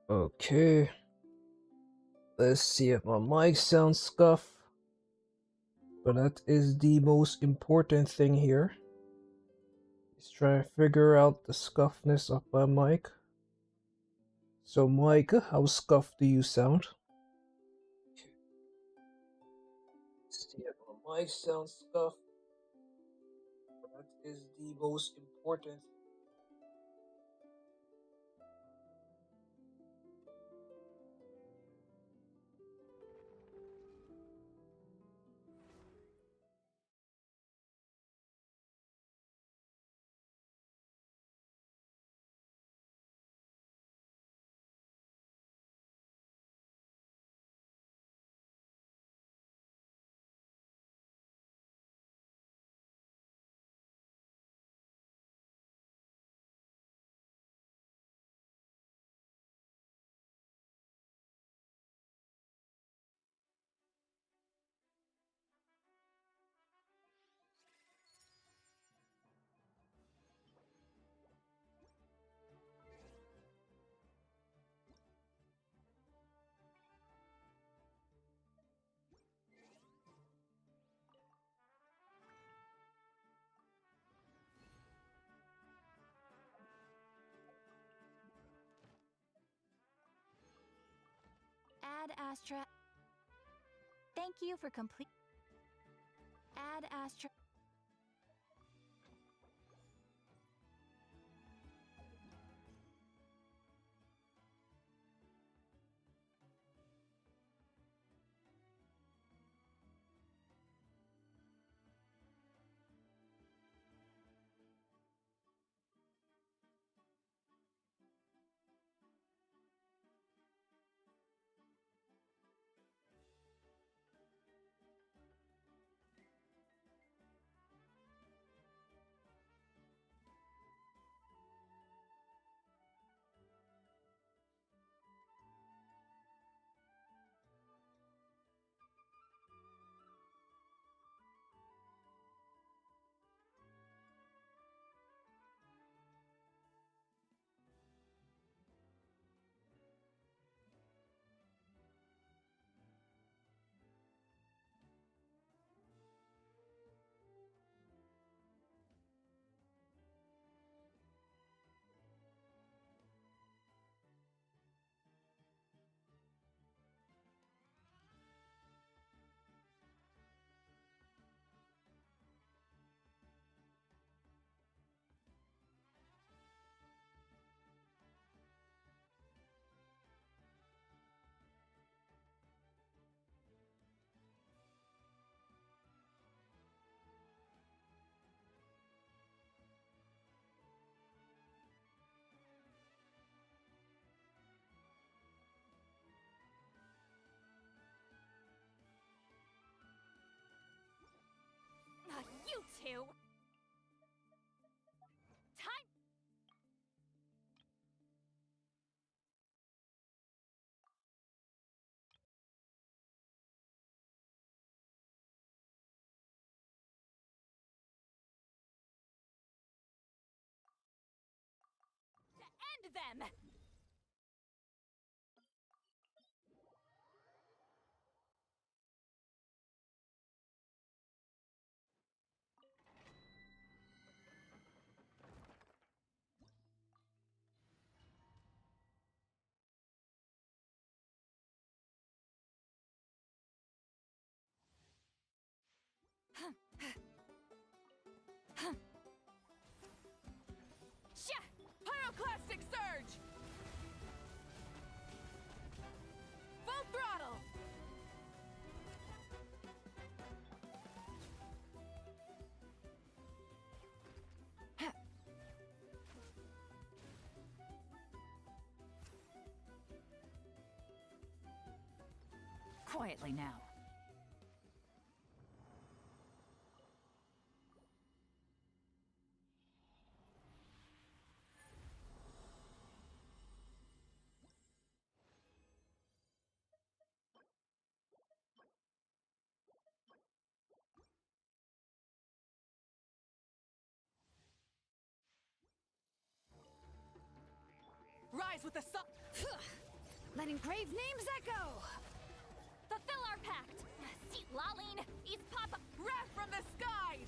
Okay, let's see if my mic sounds scuff. But that is the most important thing here. Let's try to figure out the scuffness of my mic. So, Mike, how scuffed do you sound? Let's see if my mic sounds scuffed. But that is the most important. Ad Astra. Thank you for complete. Ad Astra. You two! Time! To end them! Sha! Pyroclastic surge! Full throttle! Quietly now. Rise with the sun! Let engraved names echo! Fulfill our pact! Seat Laline, East Papa, wrath from the skies!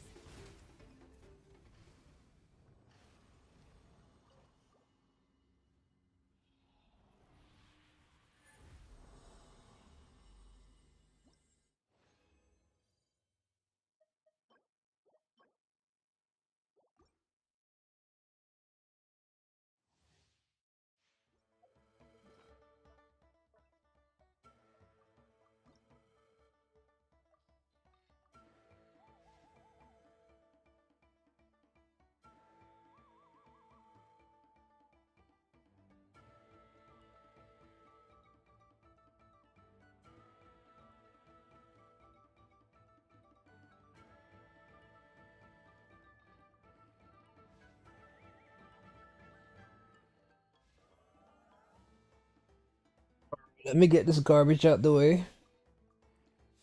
Let me get this garbage out the way.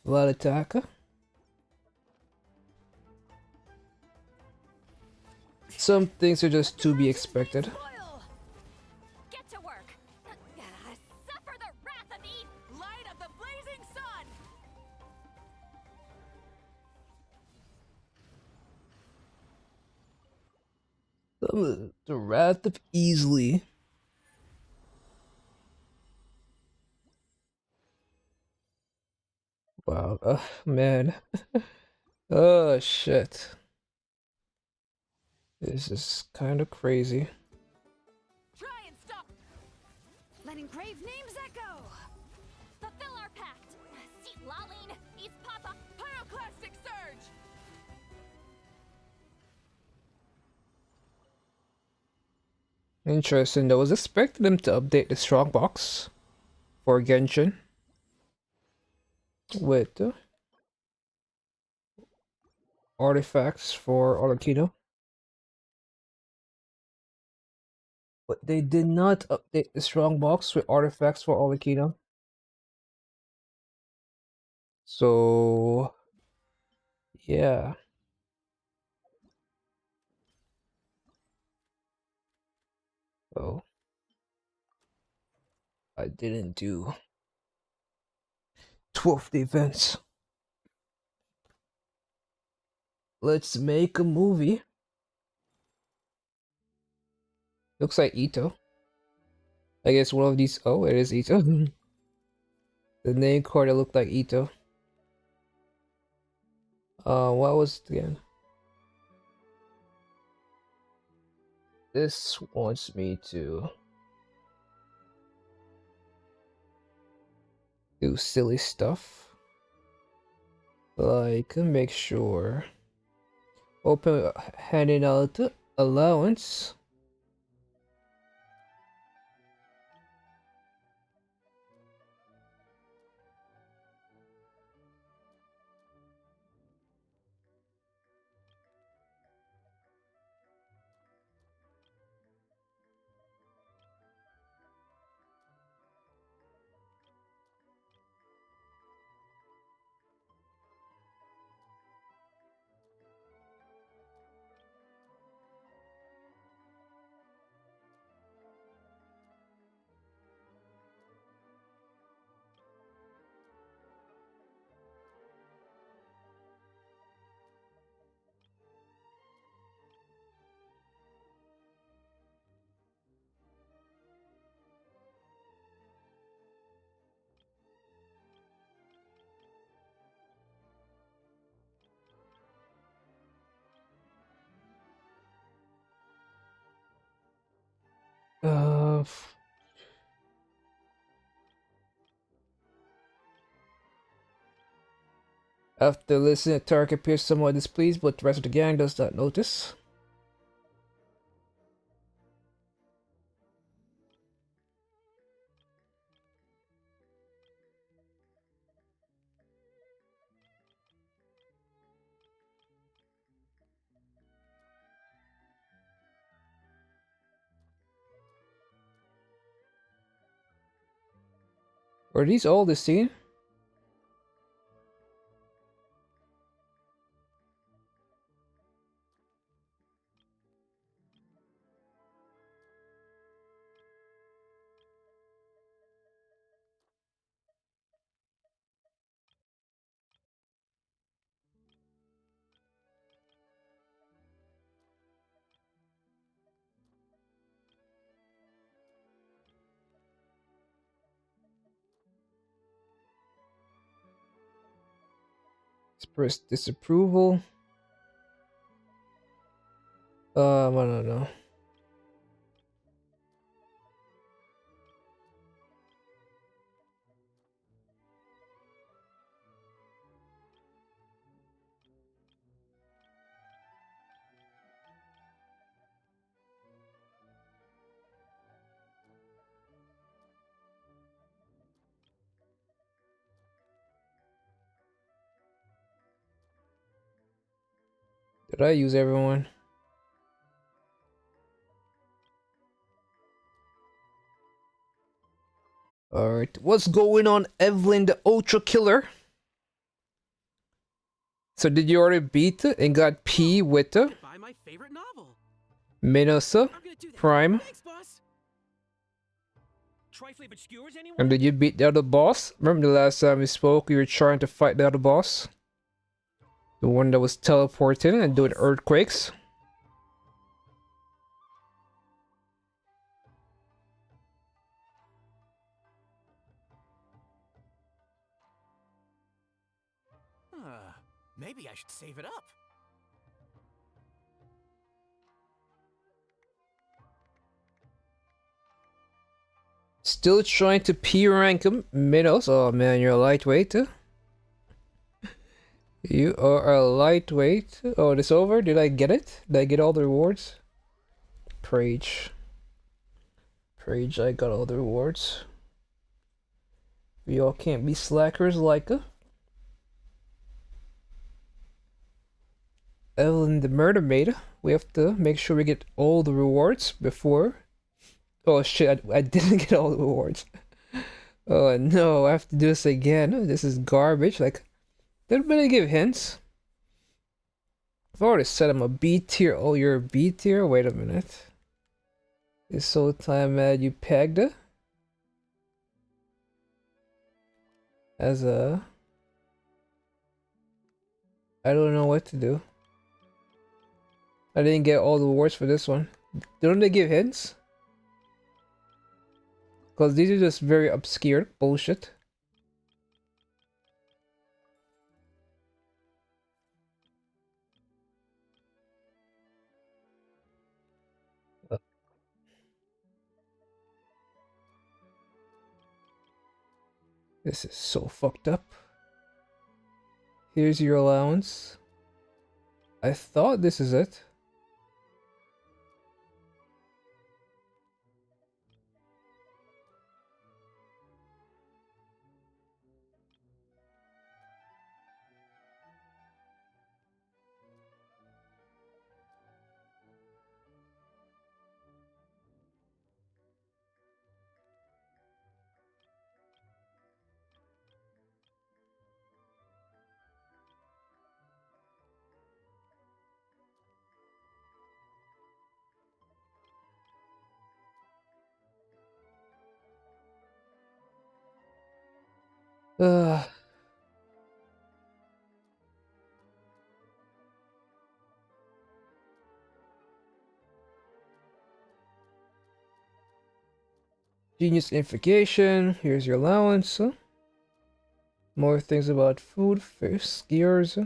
Vlad attacker. Some things are just to be expected. Get to work! Suffer the wrath of Eve! Light of the blazing sun! The Wrath of Easily. Wow, man. Oh shit. This is kind of crazy. Try and stop! Let engraved names echo! Fulfill our pact! Seat Laline, East Papa, Pyroclastic Surge! Interesting. I was expecting them to update the strongbox for Genshin. With artifacts for Arlecchino. But they did not update the strongbox with artifacts for Arlecchino. So yeah. Oh, I didn't do 12th events. Let's make a movie. Looks like Ito. I guess one of these. Oh, it is Ito. The name card that looked like Ito. What was it again? This wants me to do silly stuff. Like, make sure. Open handing out allowance. Uh, After listening, Tarek appears somewhat displeased, but the rest of the gang does not notice. Are these all the scene? Express disapproval. I don't know. Did I use everyone? Alright, what's going on, Evelyn the Ultra Killer? So did you already beat and got P with the Buy my favorite novel. Minosa I'm gonna do that. Prime? Thanks, boss. Trifling obscures, anyone? And did you beat the other boss? Remember the last time we spoke, you were trying to fight the other boss? The one that was teleporting and doing earthquakes? Maybe I should save it up. Still trying to P rank him, Minos. Oh man, you're a lightweight. You are a lightweight. Oh, it's over? Did I get it? Did I get all the rewards? Prage. Prage, I got all the rewards. We all can't be slackers like Evelyn the Murder Maid. We have to make sure we get all the rewards before. Oh shit, I didn't get all the rewards. Oh no, I have to do this again. This is garbage. Like, didn't really give hints. I've already said I'm a B tier. Oh, you're a B tier? Wait a minute. It's so time mad you pegged as a... I don't know what to do. I didn't get all the rewards for this one. Don't they give hints? Because these are just very obscure bullshit. This is so fucked up. Here's your allowance. I thought this is it. Ugh. Genius Infication. Here's your allowance. More things about food, fish, skiers.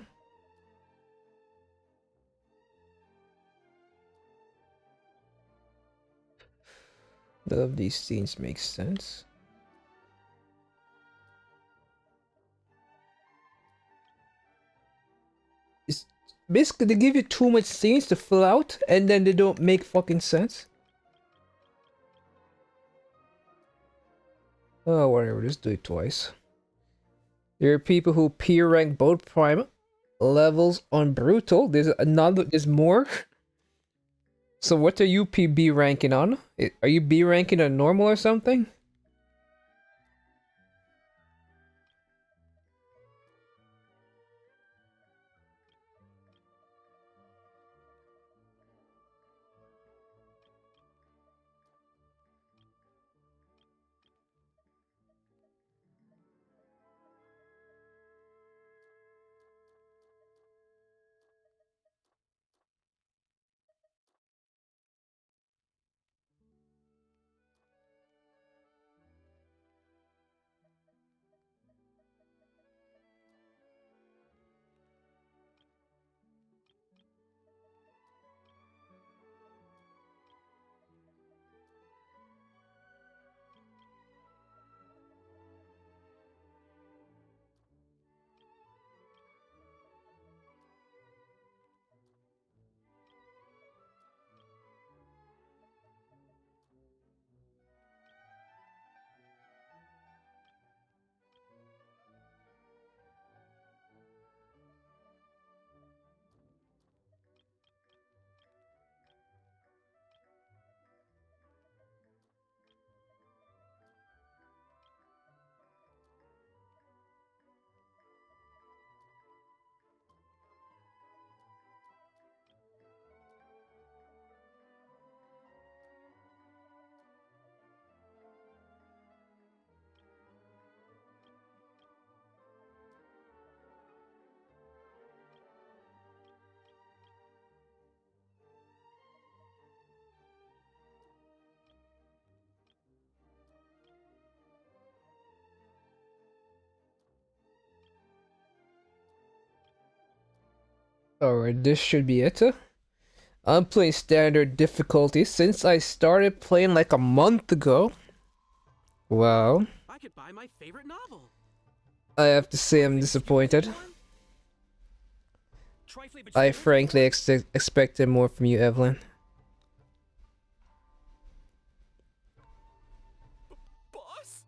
None of these scenes make sense. It's basically they give you too much scenes to fill out and then they don't make fucking sense. Oh, whatever, just do it twice. There are people who peer rank both prime levels on brutal. There's another, there's more. So what are you PB ranking on? Are you B ranking on normal or something? Alright, this should be it. I'm playing standard difficulty since I started playing like a month ago. Wow. I could buy my favorite novel. I have to say I'm disappointed. I frankly expected more from you, Evelyn. Boss?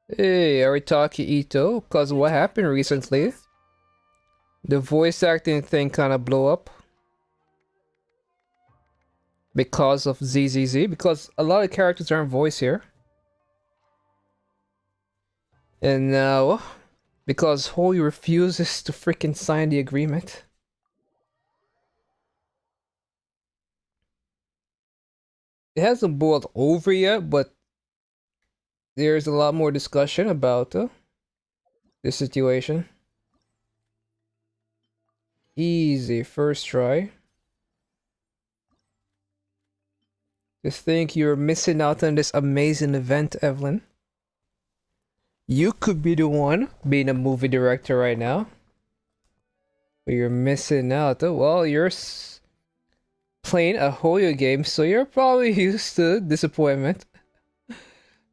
Hey, Aritaki Ito, cause what happened recently? The voice acting thing kinda blew up. Because of ZZZ, because a lot of characters aren't voiced here. And now, because Holy refuses to freaking sign the agreement. It hasn't boiled over yet, but there's a lot more discussion about this situation. Easy, first try. Just think you're missing out on this amazing event, Evelyn. You could be the one being a movie director right now. But you're missing out. Well, you're playing a Hoyo game, so you're probably used to disappointment.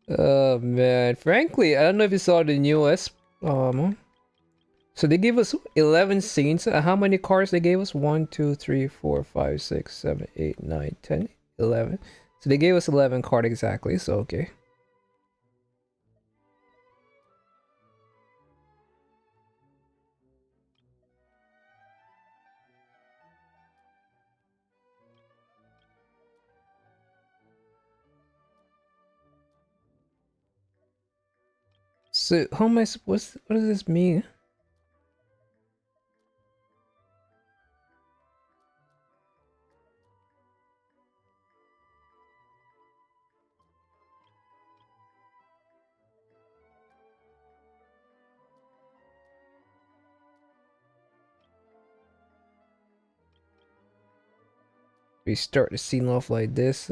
Oh man, frankly, I don't know if you saw the newest. So they gave us 11 scenes. How many cards they gave us? 1, 2, 3, 4, 5, 6, 7, 8, 9, 10, 11. So they gave us 11 card exactly, so okay. So how am I supposed what does this mean? We start the scene off like this.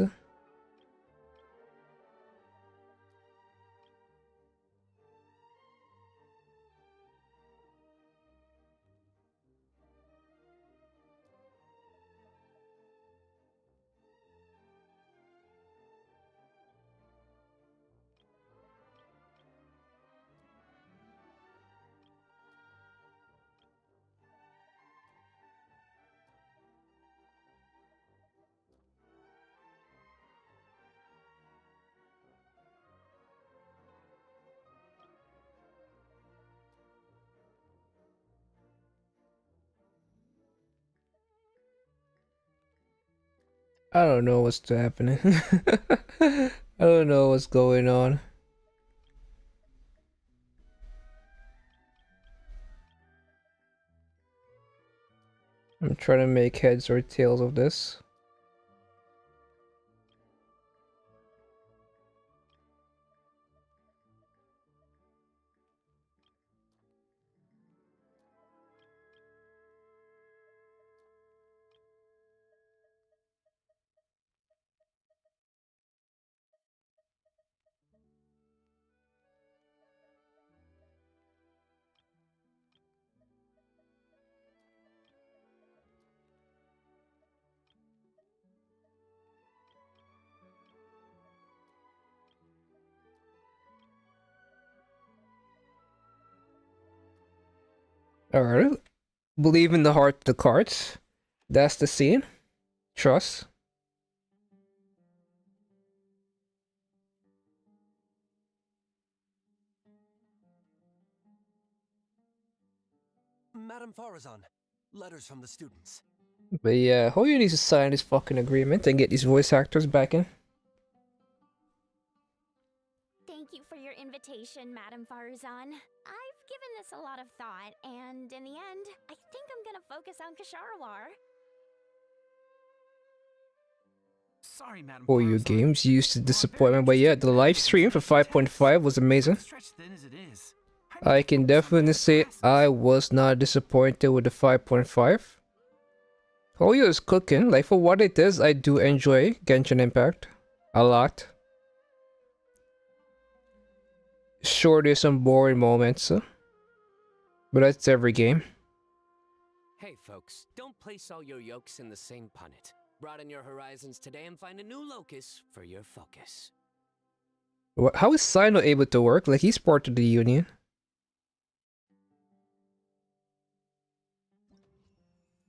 I don't know what's happening. I don't know what's going on. I'm trying to make heads or tails of this. Alright. Believe in the heart of the cards. That's the scene. Trust. Madam Farazan, letters from the students. But yeah, Hoyo needs to sign this fucking agreement and get these voice actors back in. Thank you for your invitation, Madam Farzan. I've given this a lot of thought, and in the end, I think I'm gonna focus on Kasharawar. Sorry, Madam Hoyo Farazan. games used to Well, I'm very disappointment, but yeah, interested the in live the stream for presentation 5.5 was amazing. Stretched thin as it is. I can definitely say I was not disappointed with the 5.5. Hoyo is cooking. Like, for what it is, I do enjoy Genshin Impact a lot. Sure, there's some boring moments, but that's every game. Hey folks, don't place all your yolks in the same punnet. Broaden your horizons today and find a new locus for your focus. How is Sino able to work? Like, he's part of the Union.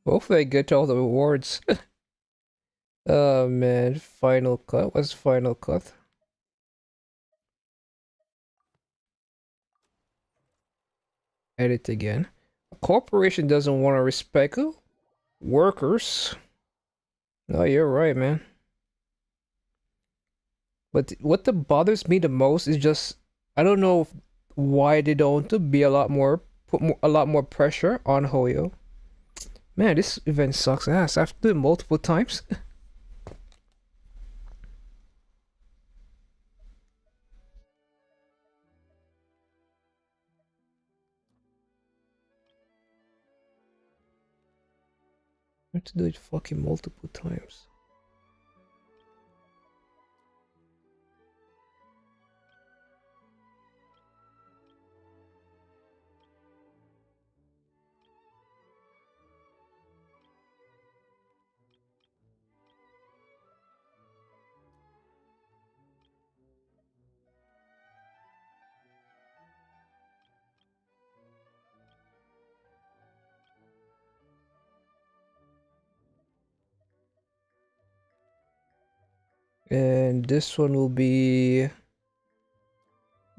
Hopefully I get all the rewards. Oh man, Final Cut? What's Final Cut? Edit again. A corporation doesn't want to respect workers. No, you're right, man. But what bothers me the most is just I don't know why they don't be a lot more a lot more pressure on Hoyo. Man, this event sucks ass. I have to do it multiple times. I have to do it fucking multiple times. And this one will be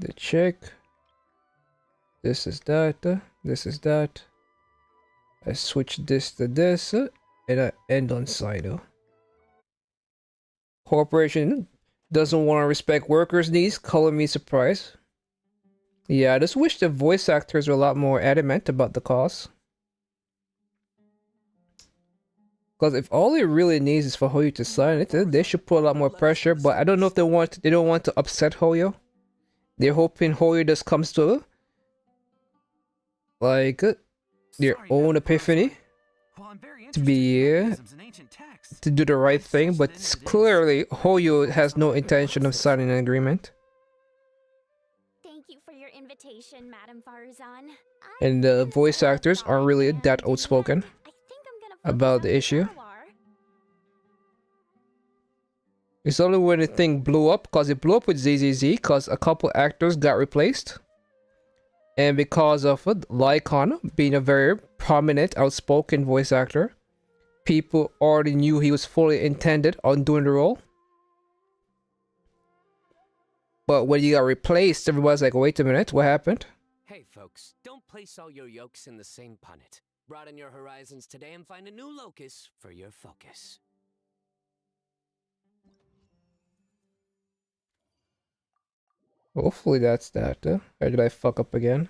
the check. This is that. This is that. I switch this to this, and I end on Sino. Corporation doesn't want to respect workers' needs. Color me surprised. Yeah, I just wish the voice actors were a lot more adamant about the cause. Because if all it really needs is for Hoyo to sign it, they should put a lot more pressure. But I don't know if they don't want to upset Hoyo. They're hoping Hoyo just comes to like their own epiphany to be to do the right thing. But clearly Hoyo has no intention of signing an agreement. Thank you for your invitation, Madame Farzan. And the voice actors aren't really that outspoken about the issue. It's only when the thing blew up, because it blew up with ZZZ, because a couple actors got replaced. And because of Lycon being a very prominent, outspoken voice actor, people already knew he was fully intended on doing the role. But when he got replaced, everybody's like, wait a minute, what happened? Hey folks, don't place all your yolks in the same punnet. Broaden your horizons today and find a new locus for your focus. Hopefully that's that. Or did I fuck up again?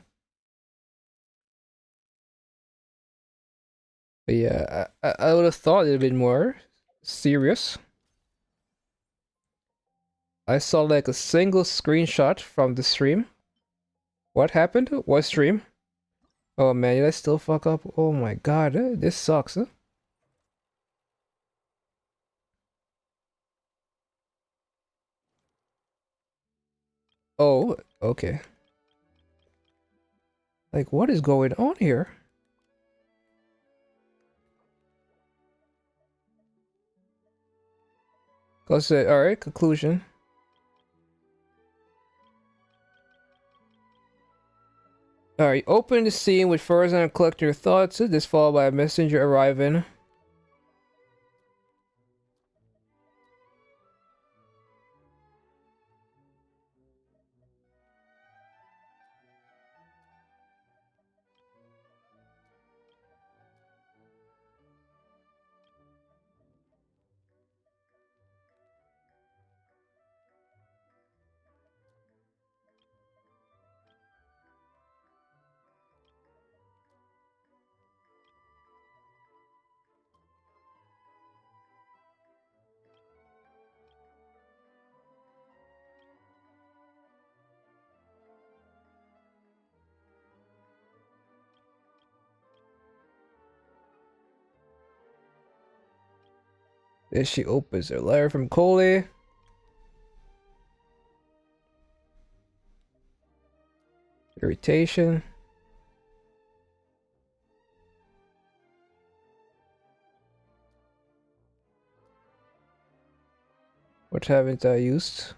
But yeah, I would have thought it'd been more serious. I saw like a single screenshot from the stream. What happened? What stream? Oh man, did I still fuck up? Oh my god, this sucks. Oh, okay. Like, what is going on here? Alright, conclusion. Alright, open the scene with Farzan and collect your thoughts. This followed by a messenger arriving. Then she opens her letter from Coley. Irritation. What haven't I used?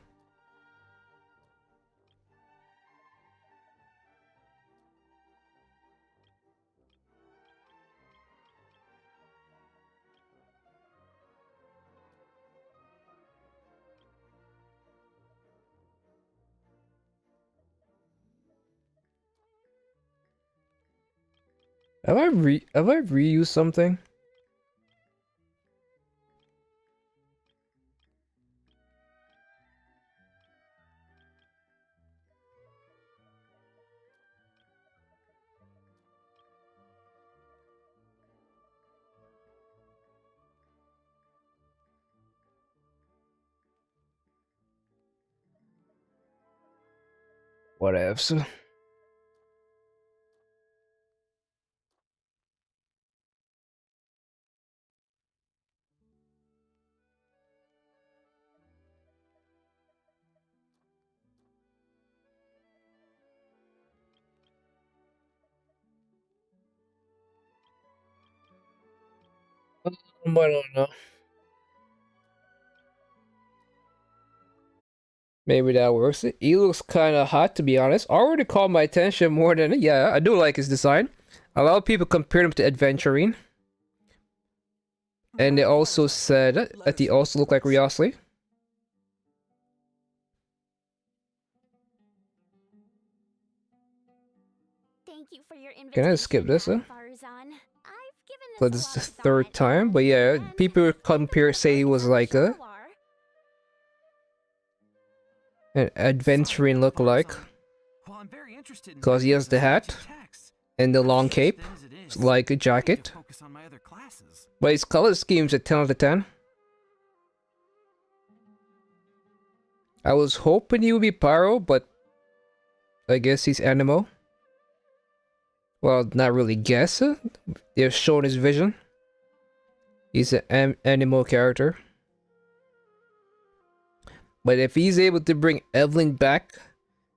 Have I reused something? Whatevs. I don't know. Maybe that works. He looks kind of hot, to be honest. Already caught my attention more than... Yeah, I do like his design. A lot of people compared him to Adventuring. And they also said that he also looked like Riosley. Thank you for your Can I skip this, huh? Farzan. I've given But this is the third time. But yeah, people compare, say he was like an Adventuring look-alike. Well, I'm very interested in Because he has the hat and the long cape, like a jacket. Focus on my other classes. But his color scheme's a 10 out of 10. I was hoping he would be Pyro, but I guess he's Animo. Well, not really guess. They've shown his vision. He's an Animo character. But if he's able to bring Evelyn back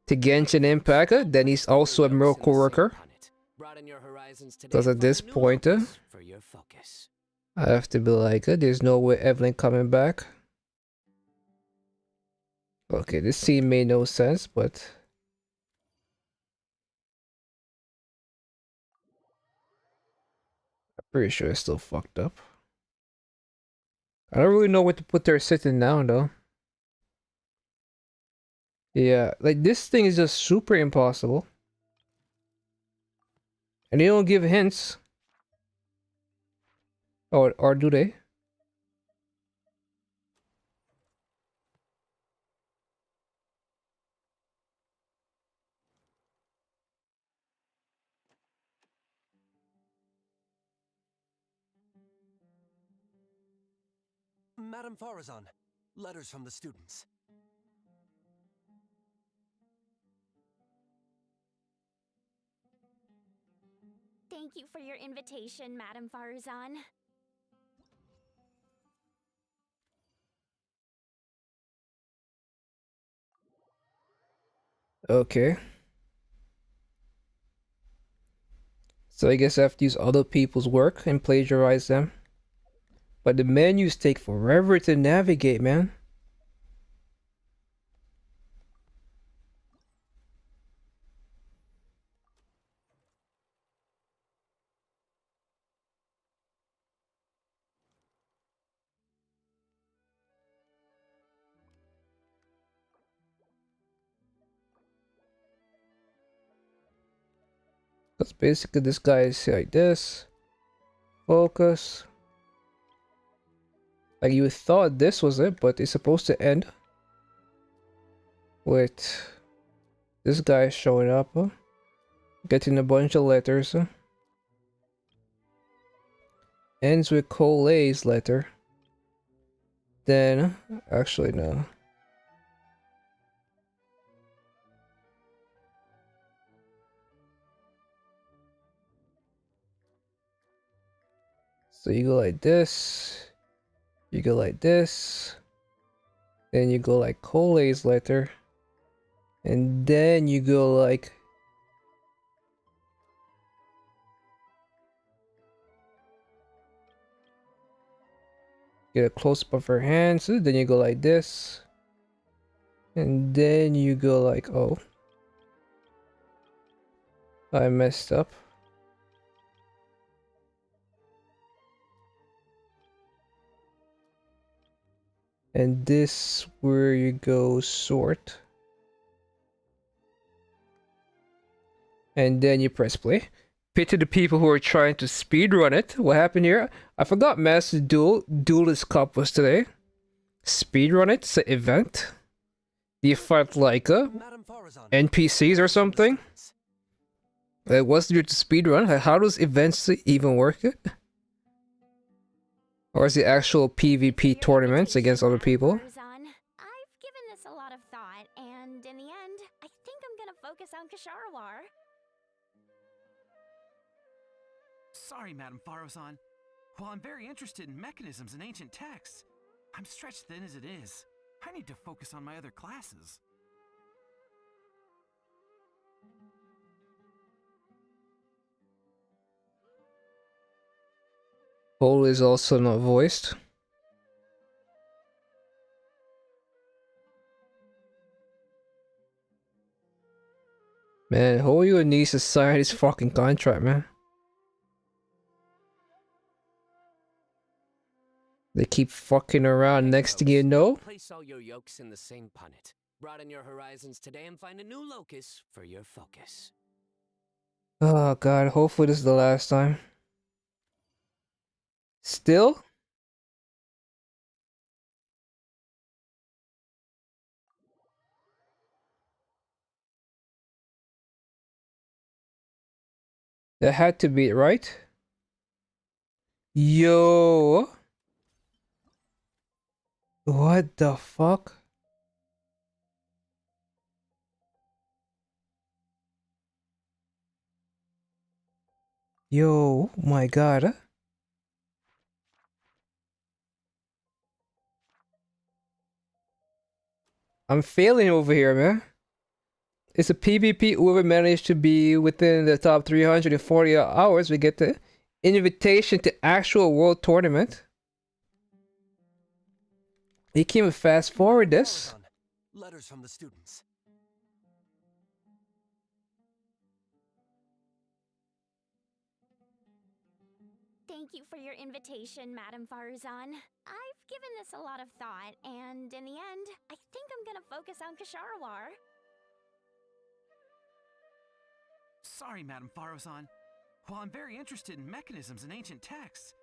to Genshin Impact, then he's also a miracle worker. Because at this point, I have to be like, there's no way Evelyn coming back. Okay, this scene made no sense, but... I'm pretty sure it's still fucked up. I don't really know where to put their sitting now, though. Yeah, like this thing is just super impossible. And they don't give hints. Or do they? Madame Farazan, letters from the students. Thank you for your invitation, Madame Farzan. Okay. So I guess I have to use other people's work and plagiarize them. But the menus take forever to navigate, man. Because basically this guy is like this. Focus. Like you thought this was it, but it's supposed to end with this guy showing up, getting a bunch of letters. Ends with Cole's letter. Then, actually no. So you go like this. You go like this. Then you go like Cole's letter. And then you go like Get a close up of her hands. Then you go like this. And then you go like, oh. I messed up. And this where you go sort. And then you press play. Pity the people who are trying to speedrun it. What happened here? I forgot Master Duelist Cup was today. Speedrun it, it's an event. Do you fight like NPCs or something? What's due to speedrun? How does events even work? Or is it actual PvP tournaments against other people? I've given this a lot of thought, and in the end, I think I'm gonna focus on Kasharawar. Sorry, Madam Farozan. While I'm very interested in mechanisms and ancient texts, I'm stretched thin as it is. I need to focus on my other classes. Hole is also not voiced. Man, Hoyo needs to sign his fucking contract, man. They keep fucking around. Next thing you know, Place all your yolks in the same punnet. Broaden your horizons today and find a new locus for your focus. oh god, hopefully this is the last time. Still? That had to be it, right? Yo. What the fuck? Yo, my god. I'm failing over here, man. It's a PvP. Whoever managed to be within the top 340 hours, we get the invitation to actual world tournament. You can even fast forward this. Letters from the students. Thank you for your invitation, Madam Faruzan. I've given this a lot of thought, and in the end, I think I'm gonna focus on Kasharawar. Sorry, Madam Farozan. While I'm very interested in mechanisms and ancient texts,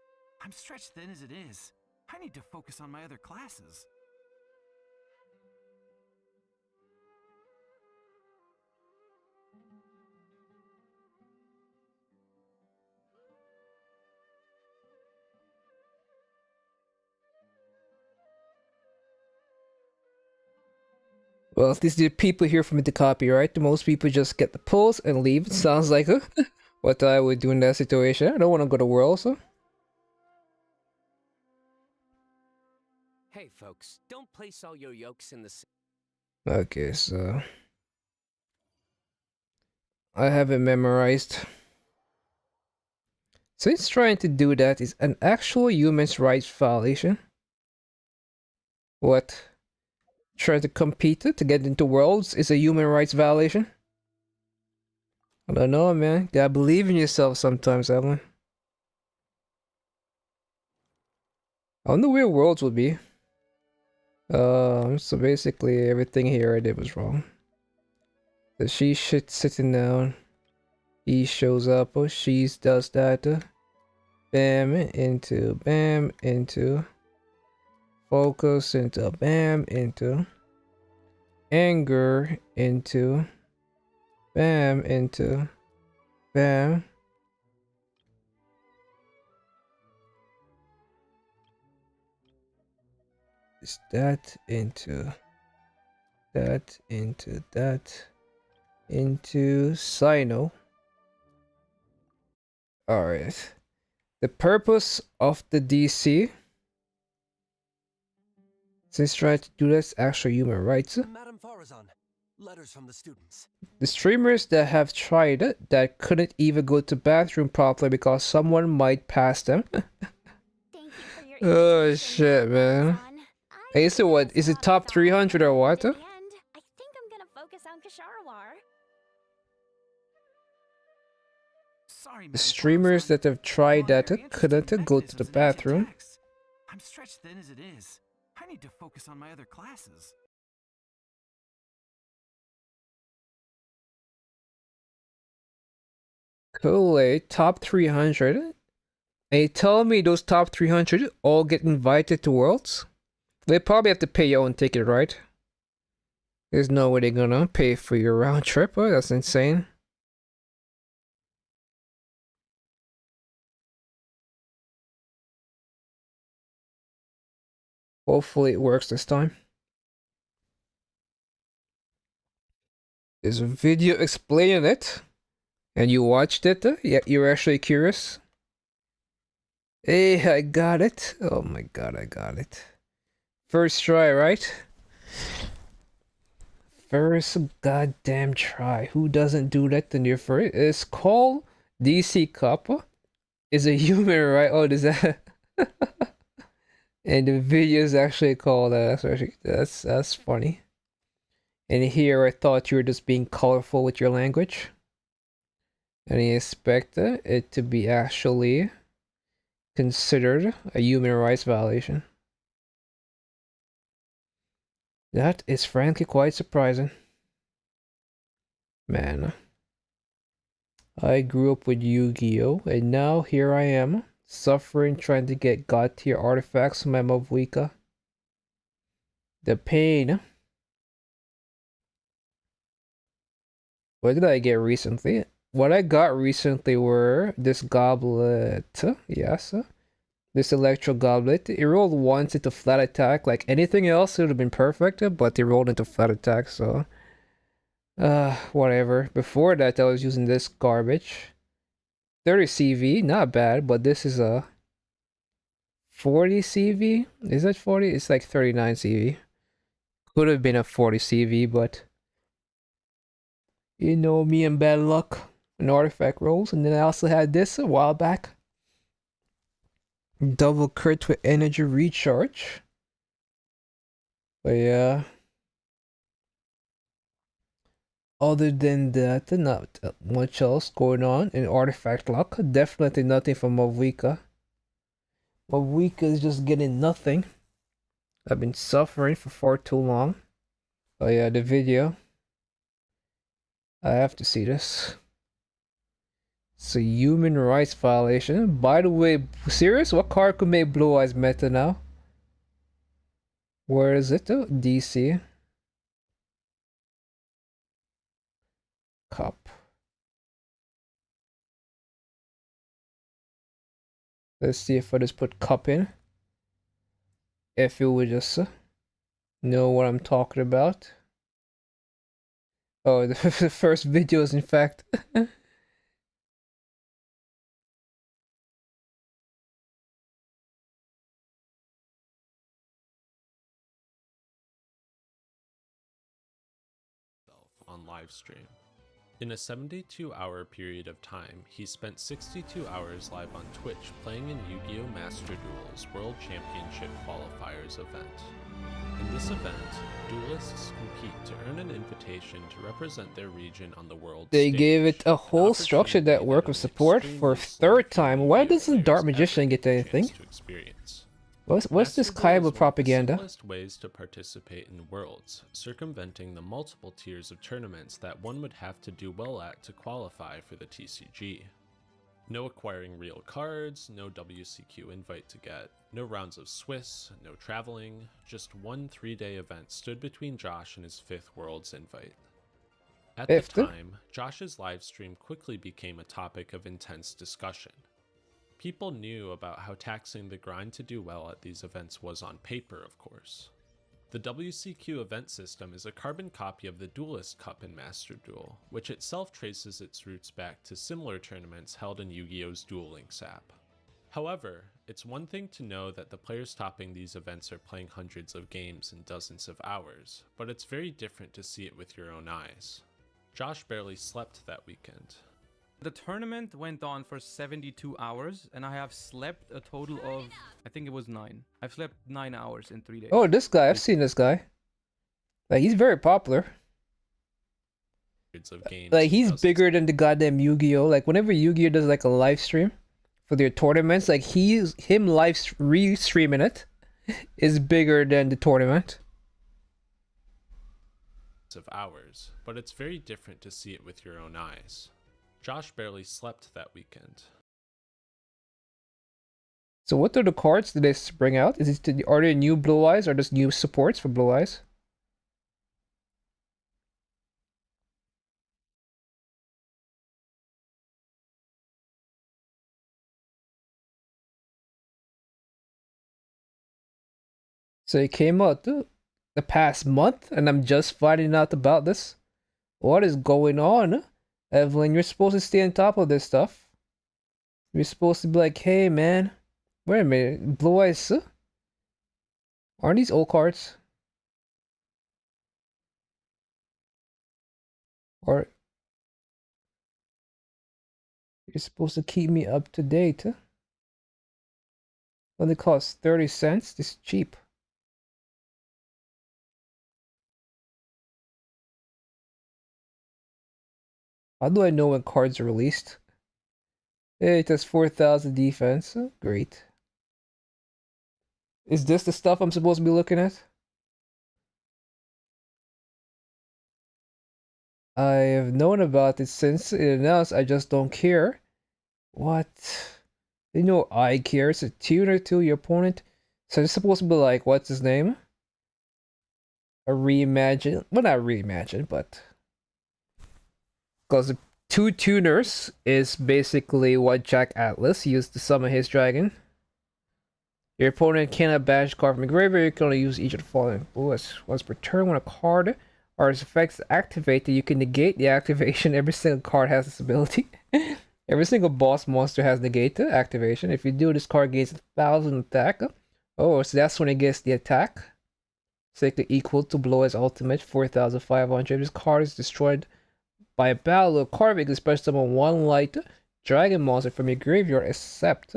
I'm stretched thin as it is. I need to focus on my other classes. Well, at least the people here from the copyright. Most people just get the pulls and leave. It sounds like what I would do in that situation. I don't want to go to Worlds. So. Hey folks, don't place all your yolks in the same. Okay, so I have it memorized. So it's trying to do that is an actual human rights violation. What? Trying to compete to get into Worlds is a human rights violation? I don't know, man. Gotta believe in yourself sometimes, Evelyn. I wonder where Worlds would be. So basically everything here I did was wrong. So she's sitting down. He shows up. Oh, she does that. Bam into. Focus into bam into. Anger into. Bam into. Bam. Is that into. That into that. Into Sino. Alright. The purpose of the DC. Since trying to do this, actual human rights. Madam Farozan, letters from the students. The streamers that have tried it that couldn't even go to bathroom properly because someone might pass them. Thank you for your Oh intuition shit, there, man. Farazan. I Hey, so knew what? this Is it thought top thought, 300 or what? but in the end, I think I'm gonna focus on Kasharwar. Sorry, The Madam streamers Farazan. that have tried While I'm that very interested couldn't in go to the mechanisms and ancient bathroom. texts, I'm stretched thin as it is. I need to focus on my other classes. Kool-Aid, top 300? And you telling me those top 300 all get invited to Worlds? They probably have to pay your own ticket, right? There's no way they're gonna pay for your round trip. Oh, that's insane. Hopefully it works this time. There's a video explaining it. And you watched it? Yeah, you're actually curious? Hey, I got it. Oh my god, I got it. First try, right? First goddamn try. Who doesn't do that in your first? It's called DC Kappa. Is a human, right? Oh, does that? And the video is actually called that's funny. And here I thought you were just being colorful with your language. And I expect it to be actually considered a human rights violation. That is frankly quite surprising. Man, I grew up with Yu-Gi-Oh! And now here I am, suffering trying to get god tier artifacts from my Mavwika. The pain. What did I get recently? What I got recently were this goblet, yes, this electro goblet. It rolled once into flat attack, like anything else it would have been perfect, but it rolled into flat attack, so whatever. Before that I was using this garbage. 30 CV, not bad, but this is a 40 CV? Is that 40? It's like 39 CV. Could have been a 40 CV, but you know me and bad luck and artifact rolls. And then I also had this a while back. Double crit with energy recharge. But yeah. Other than that, not much else going on in artifact luck. Definitely nothing from Mavwika. Mavwika is just getting nothing. I've been suffering for far too long. Oh yeah, the video. I have to see this. It's a human rights violation. By the way, serious? What card could make Blue Eyes meta now? Where is it? Oh, DC. Cup. Let's see if I just put cup in. If you would just know what I'm talking about. Oh, the first video is in fact. On live stream. In a 72-hour period of time, he spent 62 hours live on Twitch playing in Yu-Gi-Oh! Master Duel's World Championship Qualifiers event. In this event, duelists compete to earn an invitation to represent their region on the world They stage. gave it a An whole structured opportunity network that of only support for extremely select third time. Why Yu-Gi-Oh! doesn't players Dart ever Magician get a anything? chance to experience. What's Master this Duel Kaiba is one of the propaganda? simplest ways to participate in Worlds, circumventing the multiple tiers of tournaments that one would have to do well at to qualify for the TCG. No acquiring real cards, no WCQ invite to get, no rounds of Swiss, no traveling, just one 3-day event stood between Josh and his 5th Worlds invite. At the time, Josh's livestream quickly became a topic of intense discussion. People knew about how taxing the grind to do well at these events was on paper, of course. The WCQ event system is a carbon copy of the Duelist Cup in Master Duel, which itself traces its roots back to similar tournaments held in Yu-Gi-Oh's Duel Links app. However, it's one thing to know that the players topping these events are playing hundreds of games in dozens of hours, but it's very different to see it with your own eyes. Josh barely slept that weekend. The tournament went on for 72 hours, and I have slept a total of, I think it was 9. I've slept 9 hours in 3 days. Oh, this guy. I've seen this guy. Like, he's very popular. Of games Like, he's 2006. bigger than the goddamn Yu-Gi-Oh! Like, whenever Yu-Gi-Oh! Does, like, a live stream for their tournaments, like, him re-streaming it is bigger than the tournament. Of hours, but it's very different to see it with your own eyes. Josh barely slept that weekend. So what are the cards that they bring out? Are there new Blue Eyes or just new supports for Blue Eyes? So it came out the past month, and I'm just finding out about this. What is going on? Evelyn, you're supposed to stay on top of this stuff. You're supposed to be like, hey man, wait a minute, Blue Eyes, aren't these old cards? Or you're supposed to keep me up to date, huh? Only costs 30 cents? This is cheap. How do I know when cards are released? Hey, it has 4,000 defense. Oh, great. Is this the stuff I'm supposed to be looking at? I have known about it since it announced. I just don't care. What? You know I care. It's a tuner to your opponent. So it's supposed to be like, what's his name? A reimagine. Well, not reimagine, but... Because the 2 tuners is basically what Jack Atlas used to summon his dragon. Your opponent cannot banish a card from the graveyard. You can only use each of the following bullets once per turn. When a card or its effects activated, you can negate the activation. Every single card has this ability. Every single boss monster has negate the activation. If you do, this card gains 1,000 attack. Oh, so that's when it gets the attack. So equal to Blow as ultimate, 4,500. This card is destroyed by a battle. A card may special summon 1 light dragon monster from your graveyard, except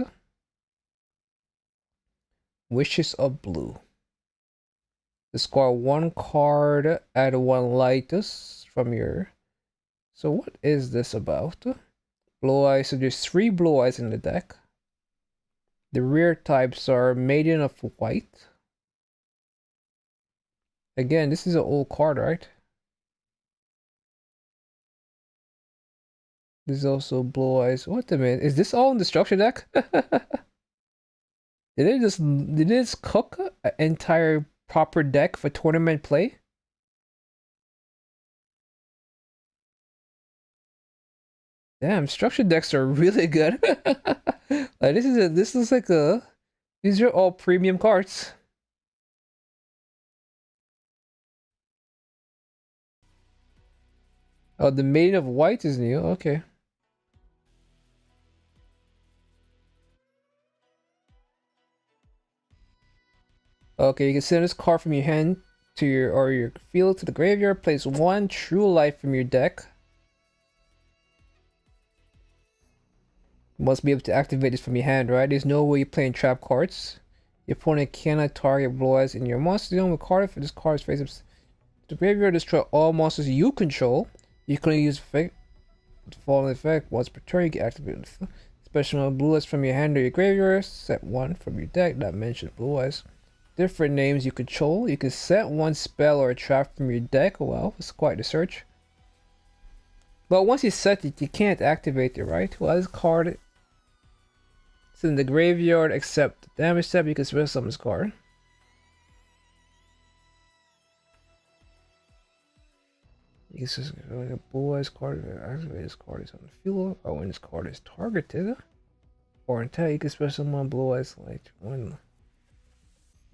Wishes of Blue. Discard 1 card, add 1 light from your... So what is this about? Blue Eyes. So there's 3 Blue Eyes in the deck. The rare types are Maiden of White. Again, this is an old card, right? There's also Blue Eyes. What the man? Is this all in the structure deck? Did they just cook an entire proper deck for tournament play? Damn, structure decks are really good. Like this is like a these are all premium cards. Oh, the Maiden of White is new. Okay. Okay, you can send this card from your hand to your field to the graveyard. Place 1 True Life from your deck. You must be able to activate this from your hand, right? There's no way you're playing trap cards. Your opponent cannot target Blue Eyes in your monster zone with card. If this card is face up to the graveyard, destroy all monsters you control. You can only use effect, the following effect once per turn. You can activate special Blue Eyes from your hand or your graveyard. Set 1 from your deck. Not mentioned Blue Eyes. Different names you control. You can set 1 spell or a trap from your deck. Well, it's quite the search. But once you set it, you can't activate it, right? Well, this card is in the graveyard, except the damage step. You can special summon this card. You can just a Blue Eyes card. Activate this card is on the field. Or when this card is targeted, or until you can special summon Blue Eyes like 1.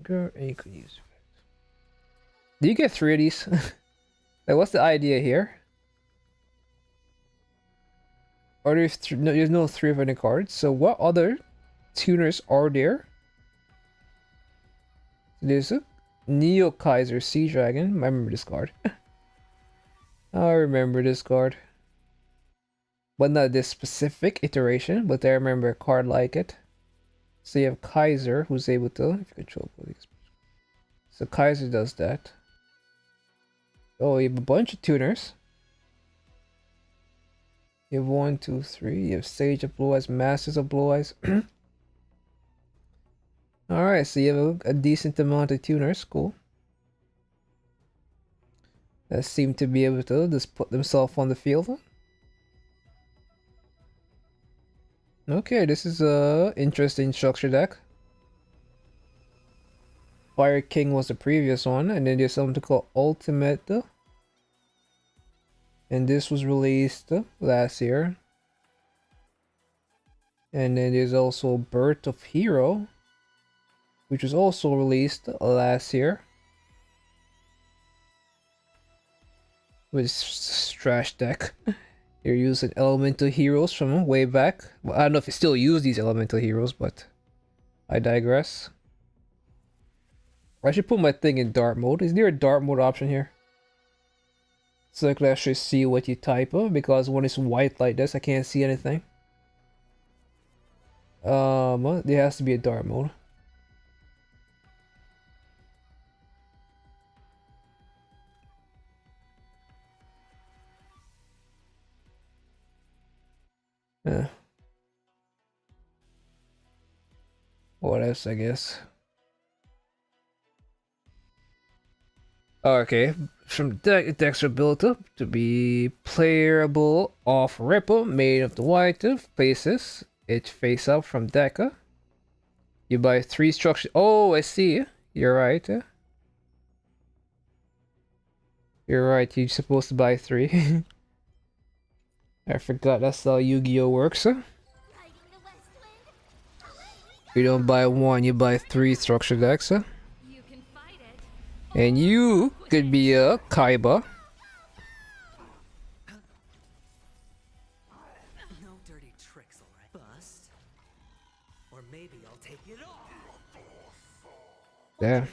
Girl, and you could use it. Do you get 3 of these? Like, what's the idea here? Or there's no 3 of any cards. So what other tuners are there? There's a Neo Kaiser Sea Dragon. I remember this card. I remember this card. but not this specific iteration, but I remember a card like it. So you have Kaiser, who's able to, if you control these. So Kaiser does that. Oh, you have a bunch of tuners. You have 1, 2, 3. You have Sage of Blue Eyes, Masters of Blue Eyes. Alright, so you have a decent amount of tuners. Cool. That seem to be able to just put themselves on the field. Okay, this is a interesting structure deck. Fire King was the previous one, and then there's something called Ultimate. And this was released last year. And then there's also Birth of Hero, which was also released last year. With trash deck. You're using elemental heroes from way back. Well, I don't know if you still use these elemental heroes, but I digress. I should put my thing in dark mode. Is there a dark mode option here? So I can actually see what you type of, because when it's white like this, I can't see anything. There has to be a dark mode. Yeah. What else, I guess? Okay, from decks are built up to be playable off ripple, made of the white faces. It face up from Deca. You buy 3 structures. Oh, I see. You're right. You're right. You're supposed to buy 3. I forgot that's how Yu-Gi-Oh works. You don't buy 1, you buy 3 structure decks. You can fight it. And you could be a Kaiba. No dirty tricks, alright? Bust. Or maybe I'll take it off. Yeah.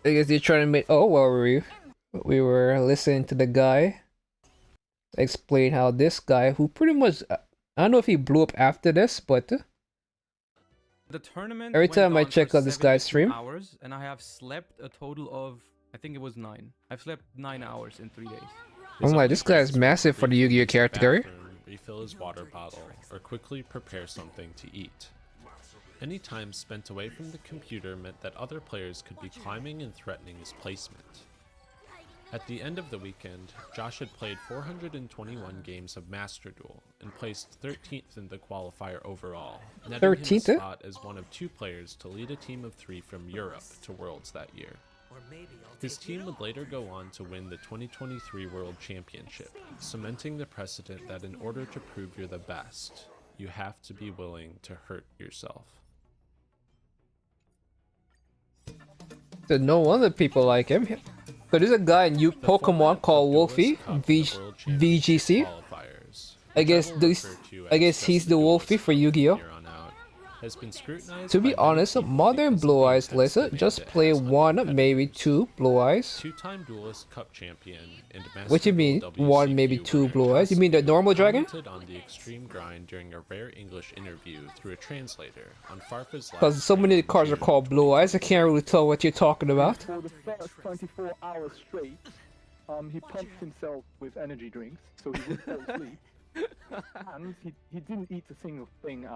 I guess you're trying to make. Oh, what were we? We were listening to the guy explain how this guy, who pretty much, I don't know if he blew up after this, but The tournament every went time I on check for out this guy's 72 stream, hours, and I have slept a total of, I think it was 9. I've slept 9 hours in 3 days. I'm like, this guy is massive for the Yu-Gi-Oh category. Refill his water bottle, or quickly prepare something to eat. Any time spent away from the computer meant that other players could be climbing and threatening his placement. At the end of the weekend, Josh had played 421 games of Master Duel and placed 13th in the qualifier overall, netting him a 13th, eh? spot as one of 2 players to lead a team of 3 from Europe to Worlds that year. Or maybe I'll His take it team would off. later go on to win the 2023 World Championship, cementing the precedent that in order to prove you're the best, you have to be willing to hurt yourself. So no wonder people like him. So there's a guy in The Pokemon format called of Wolfie, Duelist Cup, the World Championship VGC. qualifiers, I which guess will this, refer to I as guess just he's the Duelist Wolfie for Cup Yu-Gi-Oh. from here on out, has been scrutinized To be by many honest, people modern because of Blue the Eyes intense Lisa demand just it play has on 1, maybe competitors. 2 Blue Eyes. 2-time Duelist Cup champion and Master What you mean? Duel 1, maybe WCQ 2 winner Blue Eyes? You Kazuya mean the normal dragon? commented on the extreme grind during a rare English interview through a translator on Farfa's live Because so many stream in cards are June called Blue Eyes, I can't really tell what you're talking about. For the first 24 hours straight, he pumped himself with energy drinks, so he wouldn't fall asleep. And he didn't eat a single thing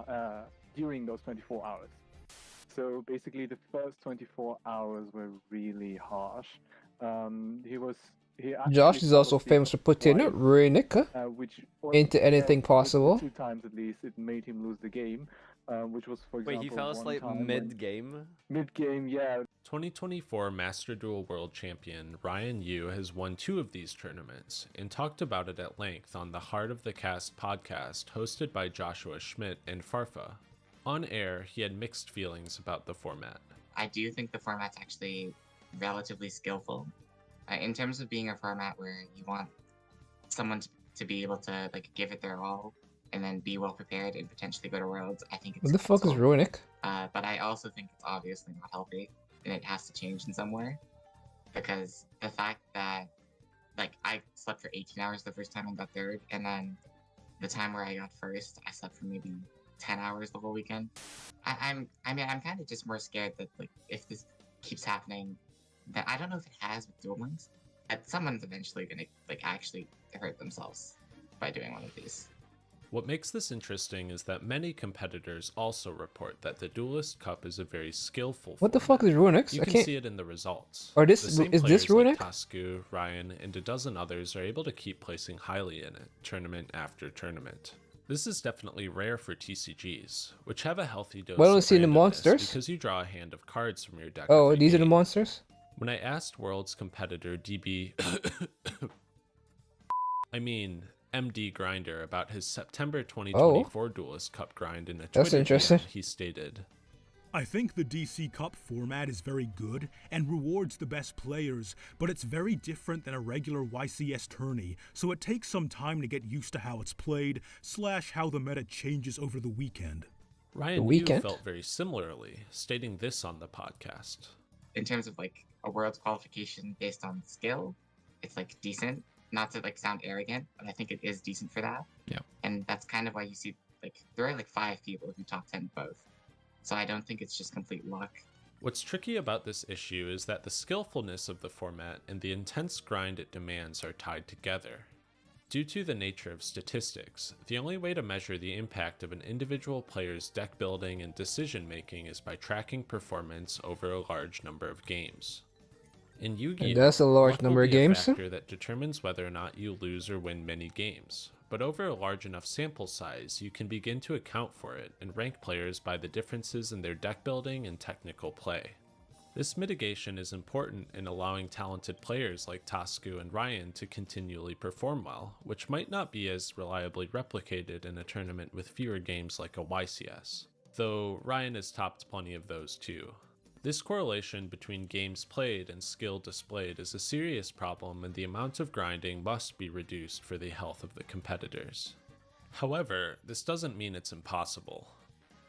during those 24 hours. So basically, the first 24 hours were really harsh. He actually Josh is fell also asleep famous for putting twice, Runic which into anything possible. 2 times at least, it made him lose the game. Which was, for example, Wait, he fell one asleep time when- mid-game? Mid-game, yeah. 2024 Master Duel World Champion Ryan Yu has won 2 of these tournaments and talked about it at length on the Heart of the Cast podcast hosted by Joshua Schmidt and Farfa. On air, he had mixed feelings about the format. I do think the format's actually relatively skillful. In terms of being a format where you want someone to be able to like give it their all and then be well prepared and potentially go to Worlds, I think it's What the fuck is cool. Runic? But I also think it's obviously not healthy and it has to change in some way, because the fact that like I slept for 18 hours the first time and got third, and then the time where I got first, I slept for maybe 10 hours the whole weekend. I'm kind of just more scared that like if this keeps happening, that I don't know if it has with Duel Links, that someone's eventually gonna like actually hurt themselves by doing one of these. What makes this interesting is that many competitors also report that the Duelist Cup is a very skillful What the format. fuck is Runex? You I can can't. see it in the results. Or this The same is this players like Runex? Tasku, Ryan, and a dozen others are able to keep placing highly in it, tournament after tournament. This is definitely rare for TCGs, which have a healthy dose Why don't I of see the randomness monsters? because you draw a hand of cards from your deck. Oh, every these are the game. monsters? When I asked Worlds competitor MD Grinder about his September 2024 Duelist Cup grind in a That's Twitter interesting. DM, he stated, I think the DC Cup format is very good and rewards the best players, but it's very different than a regular YCS tourney, so it takes some time to get used to how it's played, / how the meta changes over the weekend. Ryan Yu felt very similarly, stating this on the podcast. In terms of like a Worlds qualification based on skill, it's like decent. Not to like sound arrogant, but I think it is decent for that. Yeah. And that's kind of why you see like there are like 5 people who top 10 both. So I don't think it's just complete luck. What's tricky about this issue is that the skillfulness of the format and the intense grind it demands are tied together. Due to the nature of statistics, the only way to measure the impact of an individual player's deck building and decision making is by tracking performance over a large number of games. In Yu-Gi-Oh, that's a large luck number will of be a games. factor that determines whether or not you lose or win many games. But over a large enough sample size, you can begin to account for it and rank players by the differences in their deck building and technical play. This mitigation is important in allowing talented players like Tasku and Ryan to continually perform well, which might not be as reliably replicated in a tournament with fewer games like a YCS, though Ryan has topped plenty of those too. This correlation between games played and skill displayed is a serious problem, and the amount of grinding must be reduced for the health of the competitors. However, this doesn't mean it's impossible.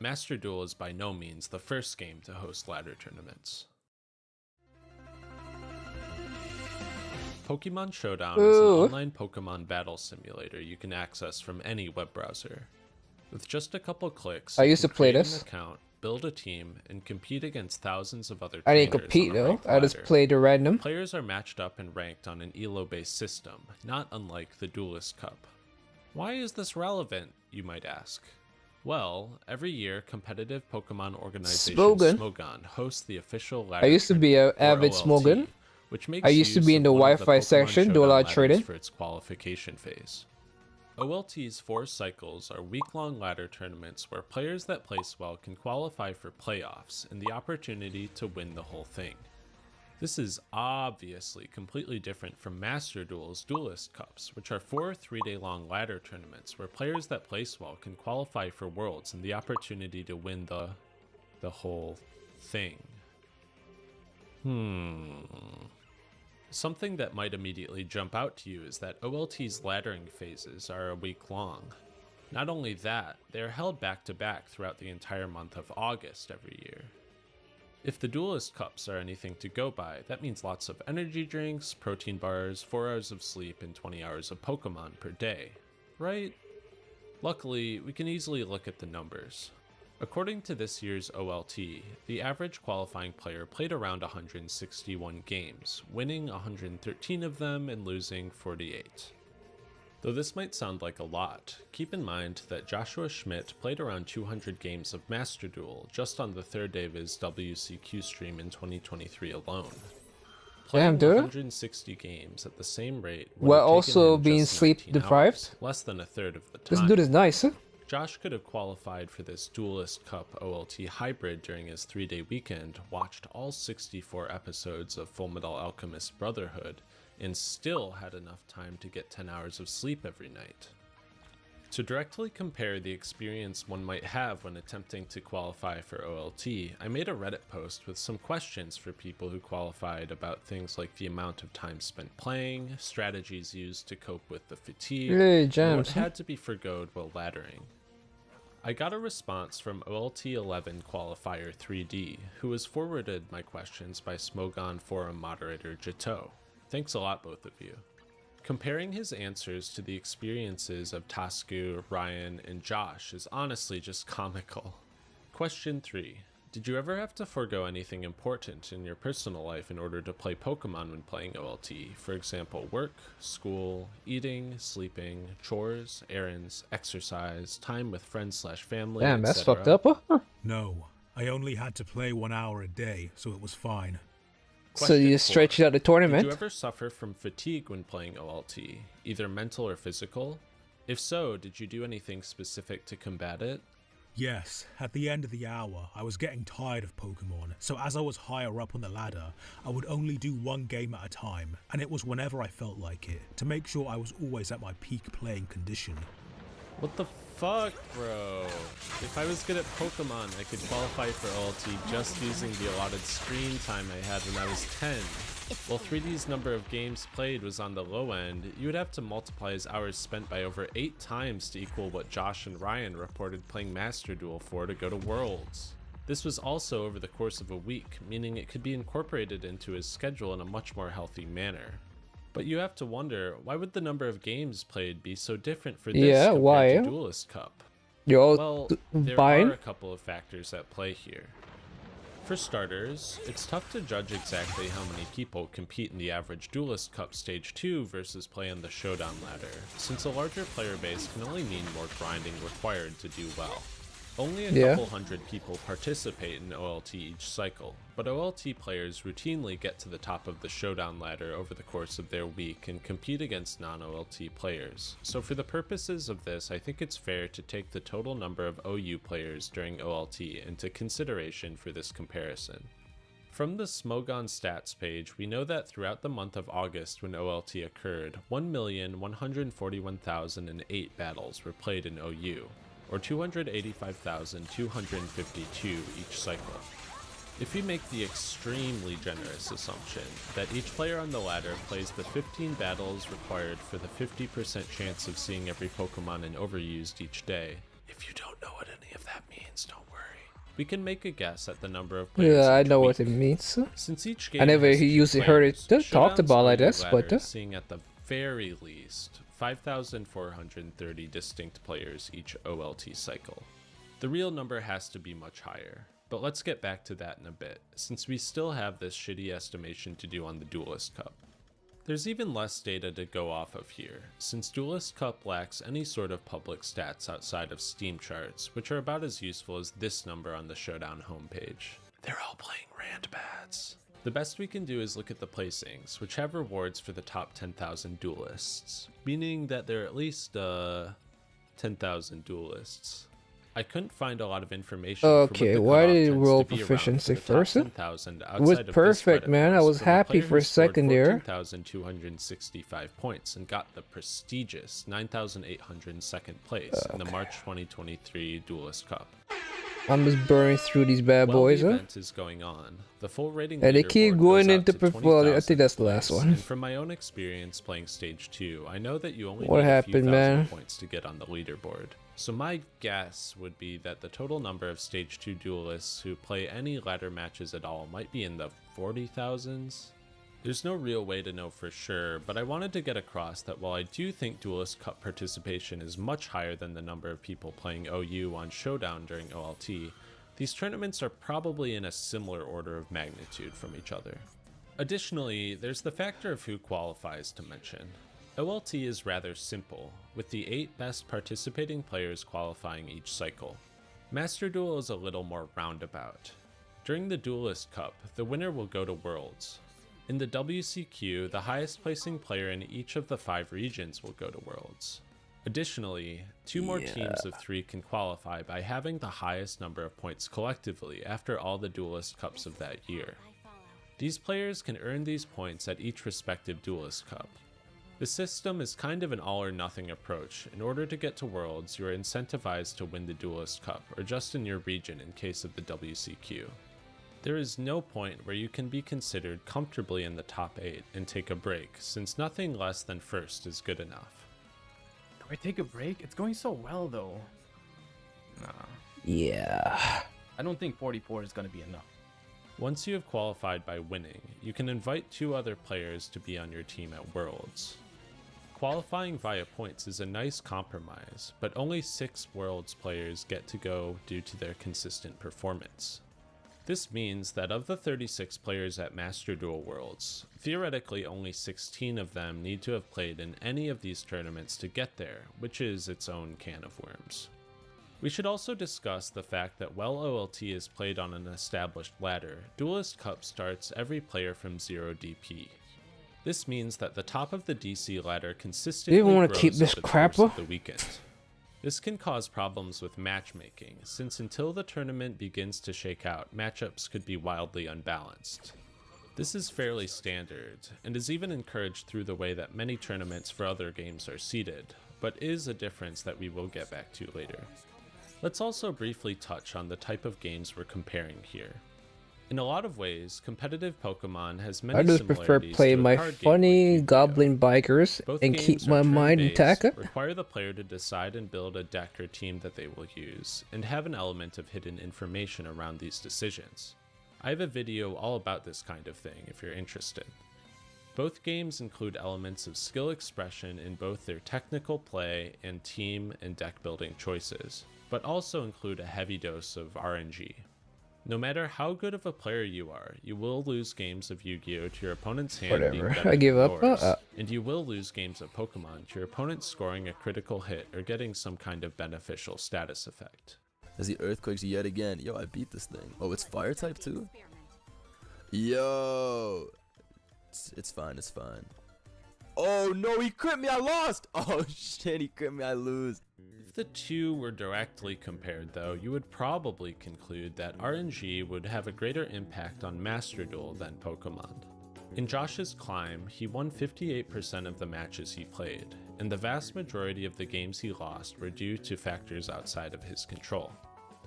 Master Duel is by no means the first game to host ladder tournaments. Pokemon Showdown is an online Pokemon battle simulator you can access from any web browser. With just a couple clicks, I you used can to play create this. an account, build a team, and compete against thousands of other I didn't trainers compete on a though. ranked I just ladder. played a random. Players are matched up and ranked on an elo-based system, not unlike the Duelist Cup. Why is this relevant, you might ask? Well, every year, competitive Pokemon organization Smogon hosts the official ladder I used to be an tournament, or avid OLT, Smogon. which makes I used to use be in of the one of Wi-Fi Pokemon section, do a Showdown lot of ladders trading. for its qualification phase. OLT's 4 cycles are week-long ladder tournaments where players that place well can qualify for playoffs and the opportunity to win the whole thing. This is obviously completely different from Master Duel's Duelist Cups, which are 4 3-day-long ladder tournaments where players that place well can qualify for Worlds and the opportunity to win the whole thing. Something that might immediately jump out to you is that OLT's laddering phases are a week long. Not only that, they are held back to back throughout the entire month of August every year. If the Duelist Cups are anything to go by, that means lots of energy drinks, protein bars, 4 hours of sleep, and 20 hours of Pokemon per day, right? Luckily, we can easily look at the numbers. According to this year's OLT, the average qualifying player played around 161 games, winning 113 of them and losing 48. Though this might sound like a lot, keep in mind that Joshua Schmidt played around 200 games of Master Duel just on the 3rd day of his WCQ stream in 2023 alone. Playing 160 games at the same rate would While have taken also him being just sleep 19 deprived? hours, less than a third of the time. This dude is nice, huh? Josh could have qualified for this Duelist Cup OLT hybrid during his 3-day weekend, watched all 64 episodes of Fullmetal Alchemist Brotherhood, and still had enough time to get 10 hours of sleep every night. To directly compare the experience one might have when attempting to qualify for OLT, I made a Reddit post with some questions for people who qualified about things like the amount of time spent playing, strategies used to cope with the fatigue, and what had to be forgoed while laddering. I got a response from OLT 11 qualifier 3D, who was forwarded my questions by Smogon forum moderator Jito. Thanks a lot, both of you. Comparing his answers to the experiences of Tasku, Ryan, and Josh is honestly just comical. Question 3. Did you ever have to forego anything important in your personal life in order to play Pokemon when playing OLT? For example, work, school, eating, sleeping, chores, errands, exercise, time with friends/family, Damn, that's etc.? fucked up. Huh? No, I only had to play 1 hour a day, so it was fine. So you Question stretched 4. out the Did tournament? you ever suffer from fatigue when playing OLT, either mental or physical? If so, did you do anything specific to combat it? Yes, at the end of the hour, I was getting tired of Pokemon, so as I was higher up on the ladder, I would only do 1 game at a time, and it was whenever I felt like it, to make sure I was always at my peak playing condition. What the fuck, bro? If I was good at Pokemon, I could qualify for OLT just using the allotted screen time I had when I was 10. While 3D's number of games played was on the low end, you would have to multiply his hours spent by over 8 times to equal what Josh and Ryan reported playing Master Duel for to go to Worlds. This was also over the course of a week, meaning it could be incorporated into his schedule in a much more healthy manner. But you have to wonder, why would the number of games played be so different for this compared why? to Duelist Cup? You're all Well, there fine. are a couple of factors at play here. For starters, it's tough to judge exactly how many people compete in the average Duelist Cup Stage 2 versus play on the Showdown ladder, since a larger player base can only mean more grinding required to do well. Only a couple hundred people participate in OLT each cycle, but OLT players routinely get to the top of the Showdown ladder over the course of their week and compete against non-OLT players. So for the purposes of this, I think it's fair to take the total number of OU players during OLT into consideration for this comparison. From the Smogon stats page, we know that throughout the month of August when OLT occurred, 1,141,008 battles were played in OU, or 285,252 each cycle. If we make the extremely generous assumption that each player on the ladder plays the 15 battles required for the 50% chance of seeing every Pokemon in Overused each day, if you don't know what any of that means, don't worry, we can make a guess at the number of players Yeah, I each know week. what it means. Since each game I never has 2 usually heard it players, talked Showdown's about like OU this, ladder but is seeing at the very least 5,430 distinct players each OLT cycle. The real number has to be much higher, but let's get back to that in a bit, since we still have this shitty estimation to do on the Duelist Cup. There's even less data to go off of here, since Duelist Cup lacks any sort of public stats outside of Steam charts, which are about as useful as this number on the Showdown homepage. They're all playing Randbats. The best we can do is look at the placings, which have rewards for the top 10,000 duelists, meaning that there are at least 10,000 duelists. I couldn't find a lot of information. Okay, for what the why cutoff did it tends roll to be around proficiency for the top first? 10,000 It was outside of this perfect, Reddit man. I post was from a happy player for who a scored second there. 14,265 points and got the prestigious 9,802nd place in the March 2023 Duelist Cup. I'm just burning through these bad While boys, the huh? event is going on, the full rating And they keep leaderboard going goes into out to well, I 20,000 think that's the last place, one. And from my own experience playing Stage 2, I know that you only What need a happened, few thousand man? points to get on the leaderboard. So my guess would be that the total number of Stage 2 duelists who play any ladder matches at all might be in the 40,000s. There's no real way to know for sure, but I wanted to get across that while I do think Duelist Cup participation is much higher than the number of people playing OU on Showdown during OLT, these tournaments are probably in a similar order of magnitude from each other. Additionally, there's the factor of who qualifies to mention. OLT is rather simple, with the 8 best participating players qualifying each cycle. Master Duel is a little more roundabout. During the Duelist Cup, the winner will go to Worlds. In the WCQ, the highest placing player in each of the 5 regions will go to Worlds. Additionally, 2 more teams of 3 can qualify by having the highest number of points collectively after all the Duelist Cups of that year. These players can earn these points at each respective Duelist Cup. The system is kind of an all-or-nothing approach. In order to get to Worlds, you are incentivized to win the Duelist Cup, or just in your region in case of the WCQ. There is no point where you can be considered comfortably in the top 8 and take a break, since nothing less than first is good enough. Do I take a break? It's going so well, though. Nah. Yeah. I don't think 44 is going to be enough. Once you have qualified by winning, you can invite 2 other players to be on your team at Worlds. Qualifying via points is a nice compromise, but only 6 Worlds players get to go due to their consistent performance. This means that of the 36 players at Master Duel Worlds, theoretically only 16 of them need to have played in any of these tournaments to get there, which is its own can of worms. We should also discuss the fact that while OLT is played on an established ladder, Duelist Cup starts every player from 0 DP. This means that the top of the DC ladder consistently want to grows keep this over the crap course up? of the weekend. This can cause problems with matchmaking, since until the tournament begins to shake out, matchups could be wildly unbalanced. This is fairly standard, and is even encouraged through the way that many tournaments for other games are seeded, but is a difference that we will get back to later. Let's also briefly touch on the type of games we're comparing here. In a lot of ways, competitive Pokemon has many I just similarities prefer playing to a my card game funny like Yu-Gi-Oh! goblin bikers Both and games keep are my mind turn-based, intact. require the player to decide and build a deck or team that they will use, and have an element of hidden information around these decisions. I have a video all about this kind of thing if you're interested. Both games include elements of skill expression in both their technical play and team and deck building choices, but also include a heavy dose of RNG. No matter how good of a player you are, you will lose games of Yu-Gi-Oh! To your opponent's hand being Whatever, better I give than up. yours, and you will lose games of Pokemon to your opponent scoring a critical hit or getting some kind of beneficial status effect. As the earthquakes yet again. Yo, I beat this thing. Oh, it's fire type too? Yo! It's fine, it's fine. Oh no, he crit me, I lost! Oh shit, he crit me, I lose. If the two were directly compared though, you would probably conclude that RNG would have a greater impact on Master Duel than Pokemon. In Josh's climb, he won 58% of the matches he played, and the vast majority of the games he lost were due to factors outside of his control.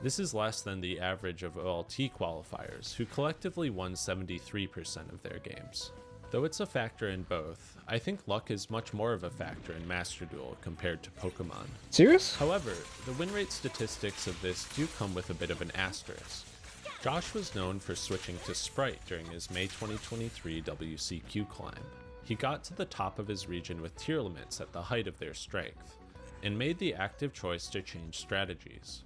This is less than the average of OLT qualifiers, who collectively won 73% of their games. Though it's a factor in both, I think luck is much more of a factor in Master Duel compared to Pokemon. Serious? However, the win rate statistics of this do come with a bit of an asterisk. Josh was known for switching to Sprite during his May 2023 WCQ climb. He got to the top of his region with tier limits at the height of their strength, and made the active choice to change strategies.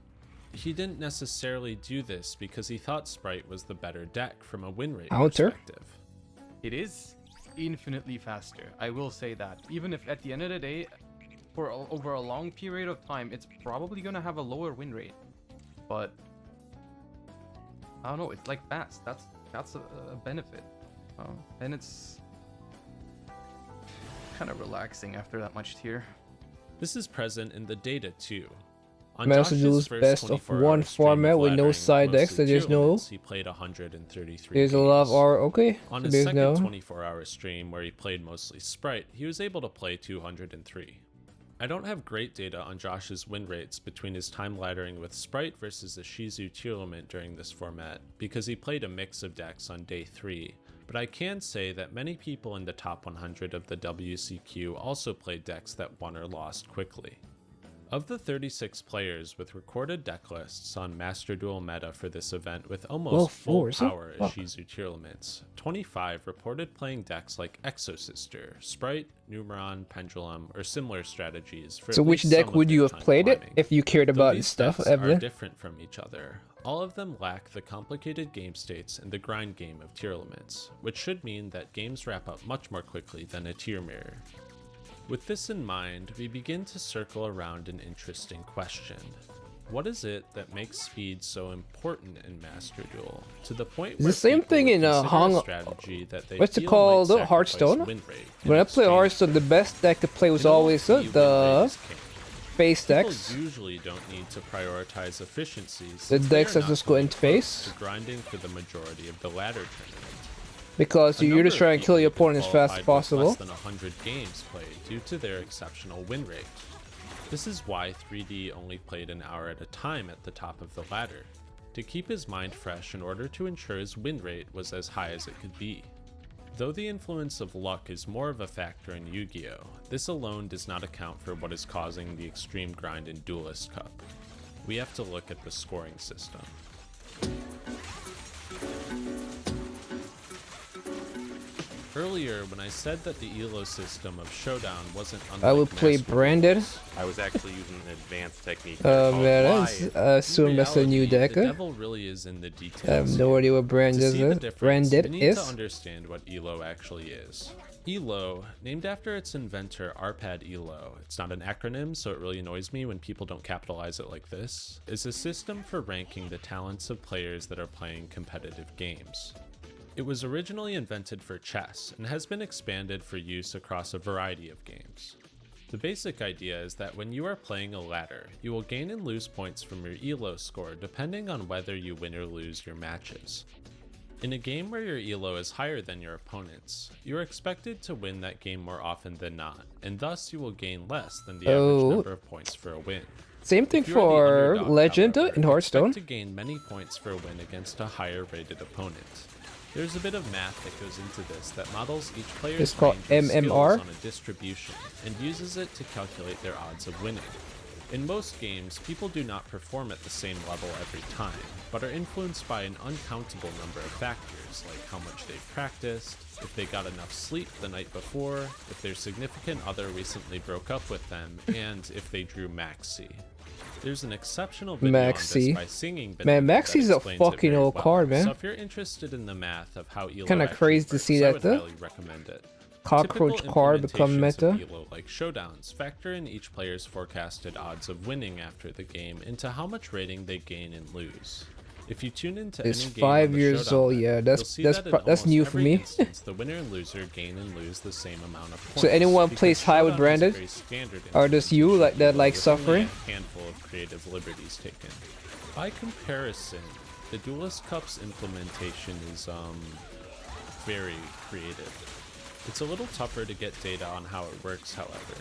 He didn't necessarily do this because he thought Sprite was the better deck from a win rate Counter. perspective. It is infinitely faster, I will say that. Even if at the end of the day, over a long period of time, it's probably gonna have a lower win rate. But I don't know, it's like fast. That's a benefit. And it's kind of relaxing after that much tier. This is present in the data too. On Master Josh's Duel's first best of 24-hour one stream format of with no laddering side decks, mostly so there's tier no- limits, he played 133 There's a lot of games. R. Okay, On so his there's second no. 24-hour stream where he played mostly Sprite, he was able to play 203. I don't have great data on Josh's win rates between his time laddering with Sprite versus the Shizu tier limit during this format, because he played a mix of decks on day 3, but I can say that many people in the top 100 of the WCQ also played decks that won or lost quickly. Of the 36 players with recorded deck lists on Master Duel meta for this event with almost full power as Shizu tier limits, 25 reported playing decks like Exosister, Sprite, Numeron, Pendulum, or similar strategies for So at which least some deck of would their you have time played it climbing. if you cared Though about these this stuff, decks are Evelyn? different from each other. All of them lack the complicated game states and the grind game of tier limits, which should mean that games wrap up much more quickly than a tier mirror. With this in mind, we begin to circle around an interesting question. What is it that makes speed so important in Master Duel, to the point It's where the same people thing would in consider a Hong. strategy that they What's it feel called? might sacrifice Hearthstone. win rate in When I exchange play for Hearthstone, the best deck to play was In always OLT, win rate the is king. face People decks. usually don't need to prioritize efficiencies The since they decks are that not just go coming into close face. to grinding for the majority of the ladder tournament. Because A you're number just of trying to kill people your have opponent as fast as qualified with possible. Less than 100 games played due to their exceptional win rate. This is why 3D only played an hour at a time at the top of the ladder, to keep his mind fresh in order to ensure his win rate was as high as it could be. Though the influence of luck is more of a factor in Yu-Gi-Oh!, this alone does not account for what is causing the extreme grind in Duelist Cup. We have to look at the scoring system. Earlier, when I said that the ELO system of Showdown wasn't unlike I would play Master branded. Duels, I was actually using an advanced technique. Man, Why? I assume that's a new reality, deck. the devil really is in the details. I have no here. idea what To see the branded difference, you need is. to understand what ELO actually is. ELO, named after its inventor Arpad Elo, it's not an acronym, so it really annoys me when people don't capitalize it like this, is a system for ranking the talents of players that are playing competitive games. It was originally invented for chess and has been expanded for use across a variety of games. The basic idea is that when you are playing a ladder, you will gain and lose points from your ELO score depending on whether you win or lose your matches. In a game where your ELO is higher than your opponent's, you are expected to win that game more often than not, and thus you will gain less than the average number of points for a win. Same thing If you are the for underdog, Legend however, in Hearthstone. expect to gain many points for a win against a higher rated opponent. There's a bit of math that goes into this that models each player's It's called range of MMR. skills on a distribution and uses it to calculate their odds of winning. In most games, people do not perform at the same level every time, but are influenced by an uncountable number of factors, like how much they've practiced, if they got enough sleep the night before, if their significant other recently broke up with them, and if they drew Maxi. There's an exceptional video on Maxi. this by Singing Man, Banana that Maxi's a explains it fucking very old well. card, man. So if you're interested in the math of how ELO Kinda actually crazy to works, see I that would though. highly recommend it. Cockroach Typical card become implementations meta. of ELO, like showdowns, factor in each player's forecasted odds of winning after the game into how much rating they gain and lose. If you tune into It's any game 5 on the years Showdown old. map, Yeah, you'll that's see that's that in that's almost new for every me. instance, the winner and loser gain and lose the same amount of points. So anyone because plays high with Showdown is a branded? very standard Or just you implementation like of that ELO like with only suffering? a handful of creative liberties taken. By comparison, the Duelist Cup's implementation is very creative. It's a little tougher to get data on how it works, however.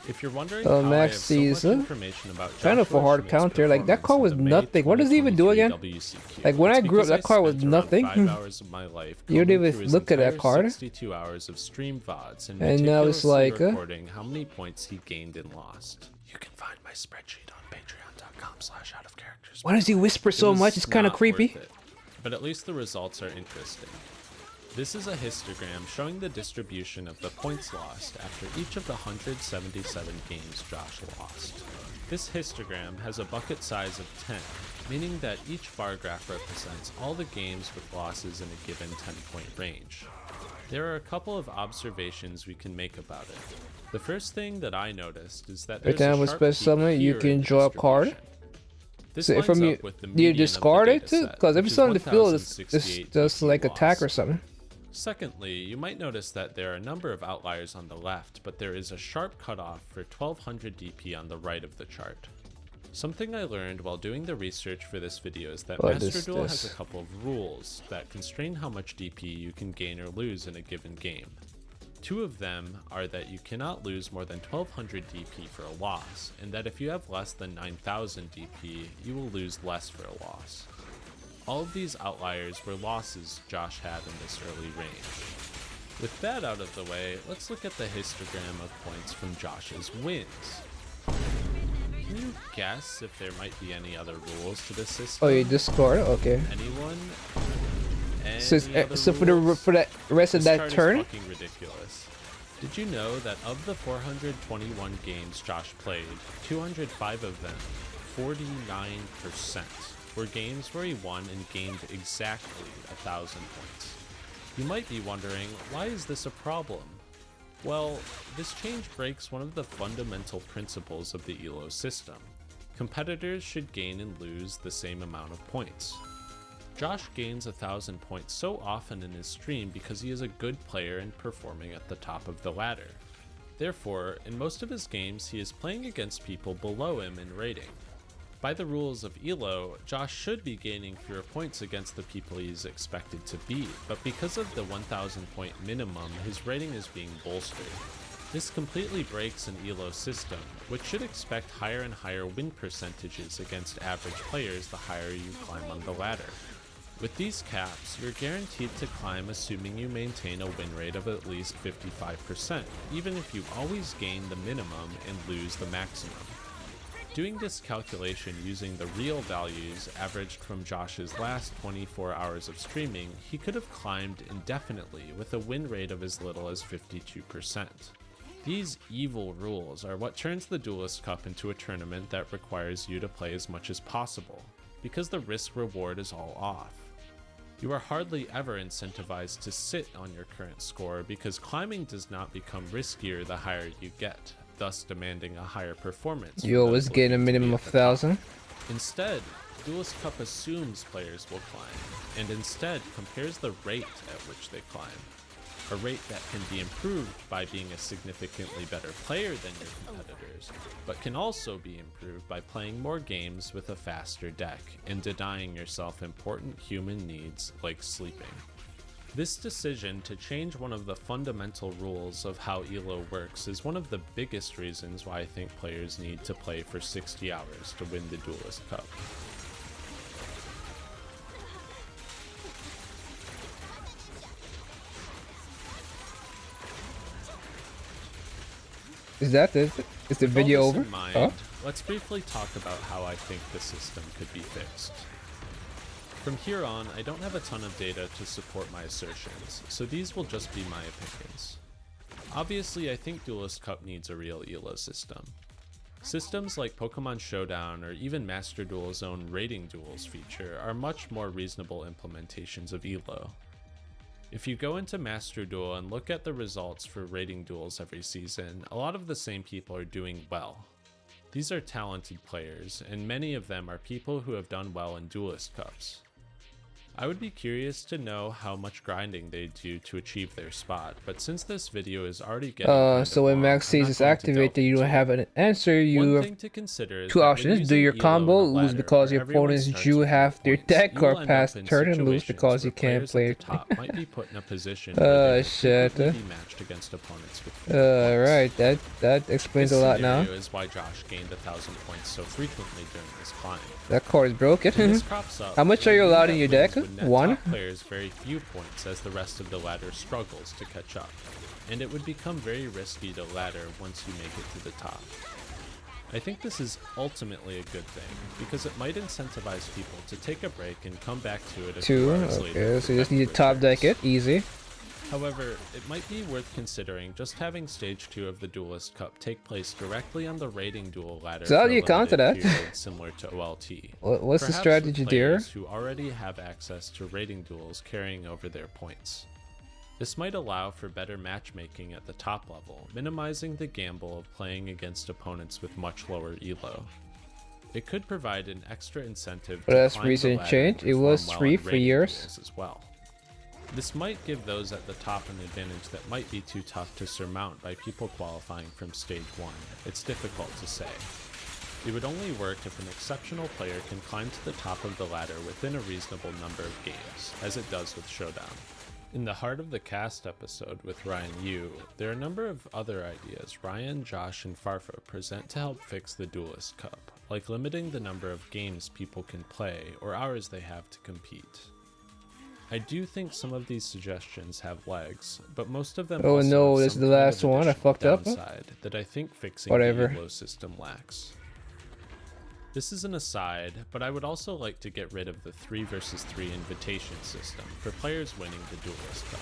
If you're wondering how I have so much Maxi, information about kind of a Joshua hard Schmidt's counter. Like that card was performance in the May nothing. What does it even do again? 2023 WCQ, Like when it's I grew up, because that card was spent around nothing. 5 hours of my life You didn't combing even through his look at that entire card. 62 hours of stream VODs and And now it's meticulously like, recording how many points he gained and lost. You can find my spreadsheet on patreon.com/outofcharacters. Why does he whisper so much? It's kind of creepy. But at least the results are interesting. This is a histogram showing the distribution of the points lost after each of the 177 games Josh lost. This histogram has a bucket size of 10, meaning that each bar graph represents all the games with losses in a given 10-point range. There are a couple of observations we can make about it. The first thing that I noticed is that Every there's time a a sharp special peak summon, you here can in the draw a card. distribution. This So lines from you, up with the do you median of the discard it too? dataset, Because if which it's is on the field, it's 1068 just DP like attack or lost. something. Secondly, you might notice that there are a number of outliers on the left, but there is a sharp cutoff for 1200 DP on the right of the chart. Something I learned while doing the research for this video is that What Master is Duel has this? a couple of rules that constrain how much DP you can gain or lose in a given game. Two of them are that you cannot lose more than 1200 DP for a loss, and that if you have less than 9000 DP, you will lose less for a loss. All of these outliers were losses Josh had in this early range. With that out of the way, let's look at the histogram of points from Josh's wins. Can you guess if there might be any other rules to this system? Oh, you discard? Okay. Anyone? So, Any other so for rules? the rest of This that chart turn, is fucking ridiculous. Did you know that of the 421 games Josh played, 205 of them, 49%, were games where he won and gained exactly 1,000 points? You might be wondering, why is this a problem? Well, this change breaks one of the fundamental principles of the ELO system. Competitors should gain and lose the same amount of points. Josh gains 1,000 points so often in his stream because he is a good player and performing at the top of the ladder. Therefore, in most of his games, he is playing against people below him in rating. By the rules of ELO, Josh should be gaining fewer points against the people he is expected to beat, but because of the 1,000 point minimum, his rating is being bolstered. This completely breaks an ELO system, which should expect higher and higher win percentages against average players the higher you climb on the ladder. With these caps, you're guaranteed to climb assuming you maintain a win rate of at least 55%, even if you always gain the minimum and lose the maximum. Doing this calculation using the real values averaged from Josh's last 24 hours of streaming, he could have climbed indefinitely with a win rate of as little as 52%. These evil rules are what turns the Duelist Cup into a tournament that requires you to play as much as possible, because the risk-reward is all off. You are hardly ever incentivized to sit on your current score because climbing does not become riskier the higher you get, thus demanding a higher performance. You always get a minimum of 1,000. Instead, Duelist Cup assumes players will climb, and instead compares the rate at which they climb. A rate that can be improved by being a significantly better player than your competitors, but can also be improved by playing more games with a faster deck and denying yourself important human needs like sleeping. This decision to change one of the fundamental rules of how ELO works is one of the biggest reasons why I think players need to play for 60 hours to win the Duelist Cup. Is that it? Is the With video all this over? in mind, Oh? let's briefly talk about how I think the system could be fixed. From here on, I don't have a ton of data to support my assertions, so these will just be my opinions. Obviously, I think Duelist Cup needs a real ELO system. Systems like Pokemon Showdown or even Master Duel's own Rating Duels feature are much more reasonable implementations of ELO. If you go into Master Duel and look at the results for Rating Duels every season, a lot of the same people are doing well. These are talented players, and many of them are people who have done well in Duelist Cups. I would be curious to know how much grinding they do to achieve their spot, but since this video is already getting So when Max says it's activated, you don't have an answer. You have two options: do your combo, lose because your opponents drew half their deck, or pass turn and lose because you can't play. Might be put in a position Oh shit! be matched against opponents with Right, that explains a lot now. This is why Josh gained 1,000 points so frequently during this climb. That card is broken. This crops up, How much are you allowed in your deck? net 1? top players very few points as the rest of the ladder struggles to catch up, and it would become very risky to ladder once you make it to the top. I think this is ultimately a good thing, because it might incentivize people to take a break and come back to it a few hours later. Okay, so you just need to top deck it, easy. However, it might be worth considering just having Stage 2 of the Duelist Cup take place directly on the Rating Duel ladder. So how for do a you counter limited that? period similar to OLT. What's the Perhaps strategy with there? players who already have access to Rating Duels carrying over their points. This might allow for better matchmaking at the top level, minimizing the gamble of playing against opponents with much lower elo. It could provide an extra incentive But to that's climb the recent ladder change. and It was perform well 3 in for Rating years. Duels as well. This might give those at the top an advantage that might be too tough to surmount by people qualifying from Stage 1. It's difficult to say. It would only work if an exceptional player can climb to the top of the ladder within a reasonable number of games, as it does with Showdown. In the Heart of the Cast episode with Ryan Yu, there are a number of other ideas Ryan, Josh, and Farfa present to help fix the Duelist Cup, like limiting the number of games people can play or hours they have to compete. I do think some of these suggestions have legs, but most of them Oh also no, have this is some the kind of last one. I additional fucked up. downside that I think fixing Whatever. the ELO system lacks. This is an aside, but I would also like to get rid of the 3 versus 3 invitation system for players winning the Duelist Cup.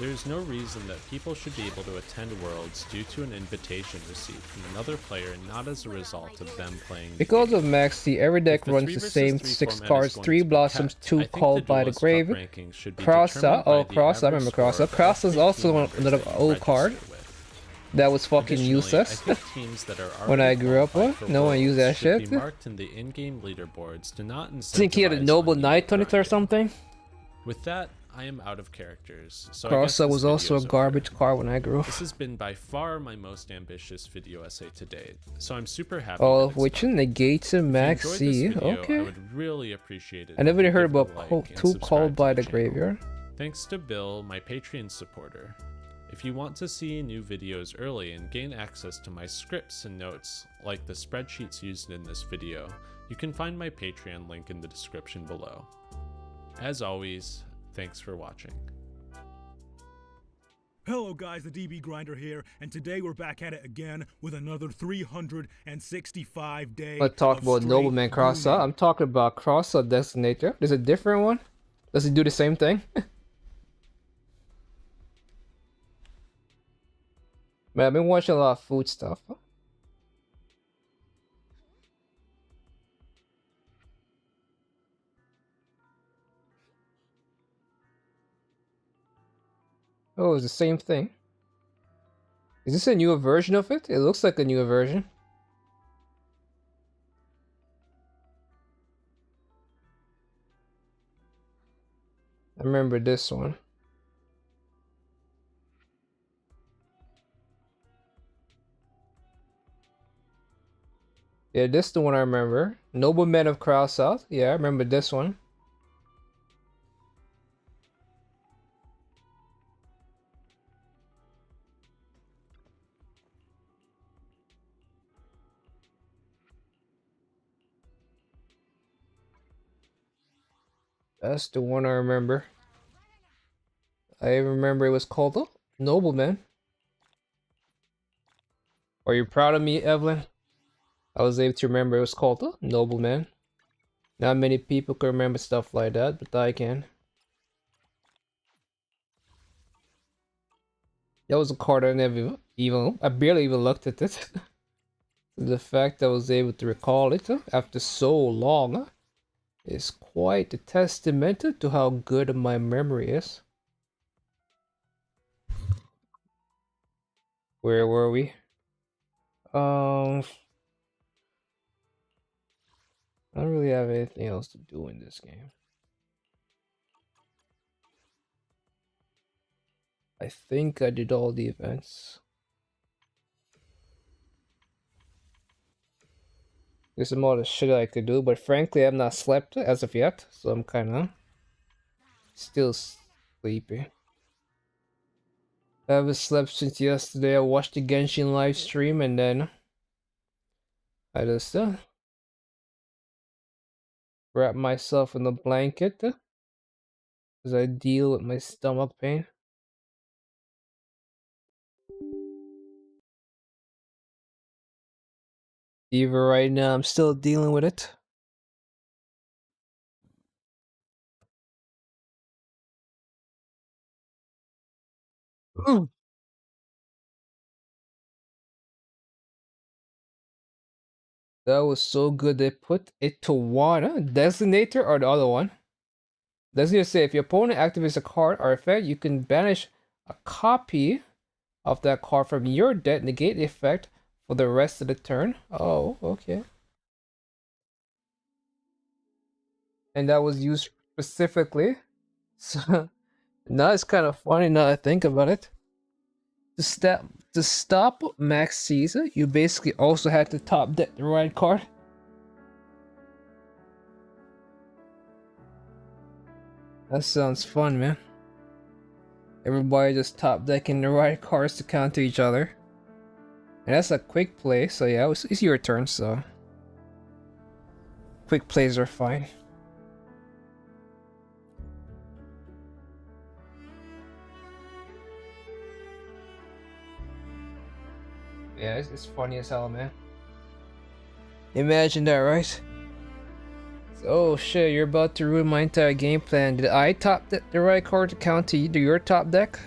There is no reason that people should be able to attend Worlds due to an invitation received from another player and not as a result of them playing the Because game. of Maxi, every deck If the runs 3 the versus same 3 6 format is cards, going 3 to be Blossoms, kept, 2 I think Called the by the Duelist Cup Grave, rankings should be Crossa, determined by oh the Crossa, I average remember score Crossa. of all Crossa's 15 also members another that you old card register with. that was fucking Additionally, useless I think teams that are when I already grew up qualified with. for No one used that Worlds should shit. be marked in the in-game leaderboards to not incentivize Think he had a Noble Knight on it or grinding. something? With that, I am out of characters, so I guess Crossa this was also a video's over. garbage card when I grew up. This has been by far my most ambitious video essay to date, so I'm super happy. All that of it's which done. negates a If you enjoyed this Maxi. video, I Okay. would really appreciate it. I never if you heard give it a about like and 2 subscribe Called to by the channel. Graveyard. Thanks to Bill, my Patreon supporter. If you want to see new videos early and gain access to my scripts and notes, like the spreadsheets used in this video, you can find my Patreon link in the description below. As always, thanks for watching. Hello guys, the DB Grinder here, and today we're back at it again with another 365 day. Let's talk about Nobleman Crossout. I'm talking about Crossout Designator. There's a different one. Does it do the same thing? Man, I've been watching a lot of food stuff. Oh, it's the same thing. Is this a newer version of it? It looks like a newer version. I remember this one. Yeah, this is the one I remember. Noblemen of Crossout. Yeah, I remember this one. That's the one I remember. I remember it was called Nobleman. Are you proud of me, Evelyn? I was able to remember it was called Nobleman. Not many people can remember stuff like that, but I can. That was a card I never even, I barely even looked at it. The fact I was able to recall it after so long is quite a testament to how good my memory is. Where were we? I don't really have anything else to do in this game. I think I did all the events. There's some other shit I could do, but frankly, I've not slept as of yet, so I'm kinda still sleepy. I haven't slept since yesterday. I watched the Genshin live stream and then I just wrap myself in a blanket as I deal with my stomach pain. Even right now, I'm still dealing with it. Ooh. That was so good. They put it to one. Designator or the other one? Designator say if your opponent activates a card or effect, you can banish a copy of that card from your deck, negate the effect for the rest of the turn. Oh, okay. And that was used specifically. So now it's kind of funny now I think about it. To stop Max Caesar, you basically also had to top deck the right card. That sounds fun, man. Everybody just top decking the right cards to counter each other. And that's a quick play, so yeah, it's your turn, so quick plays are fine. Yeah, it's funny as hell, man. Imagine that, right? Oh shit, you're about to ruin my entire game plan. Did I top the right card to counter your top deck?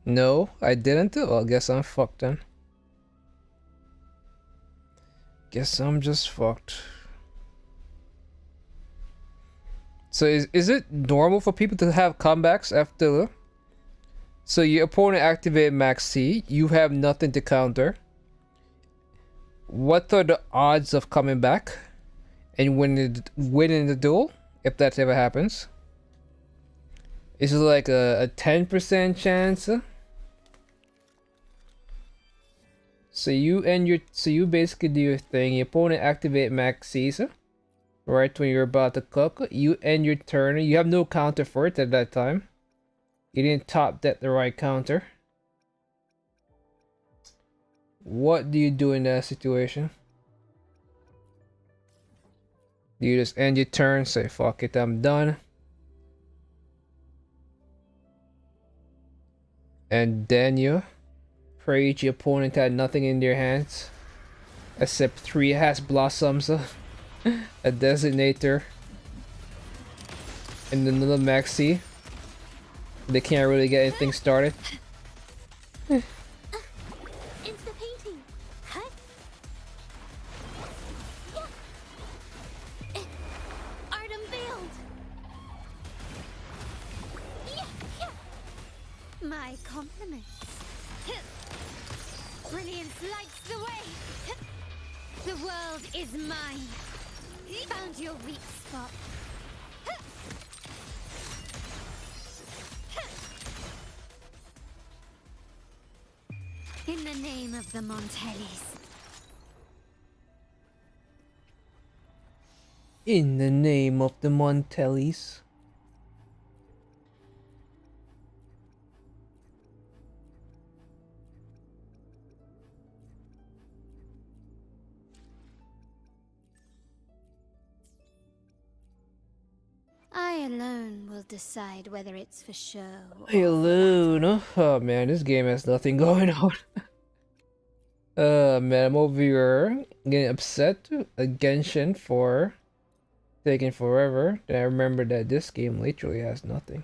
No, I didn't. Well, I guess I'm fucked then. Guess I'm just fucked. So is it normal for people to have comebacks after? So your opponent activated Max C, you have nothing to counter. What are the odds of coming back and winning the duel, if that ever happens? Is it like a 10% chance? So you basically do your thing. Your opponent activate Max Caesar, right when you're about to cook. You end your turn. You have no counter for it at that time. You didn't top deck the right counter. What do you do in that situation? Do you just end your turn, say fuck it, I'm done? And then you pray each opponent had nothing in their hands except 3 Has Blossoms, a Designator, and another Maxi. They can't really get anything started. Into the painting. Huh? Yeah. Art unveiled. Yeah, yeah. My compliments. Brilliance lights the way. The world is mine. Found your weak spot. In the name of the Montellis. In the name of the Montellis. I alone will decide whether it's for show or Hey, alone. Oh man, this game has nothing going on. Man, I'm over here getting upset at Genshin for taking forever. Then I remember that this game literally has nothing.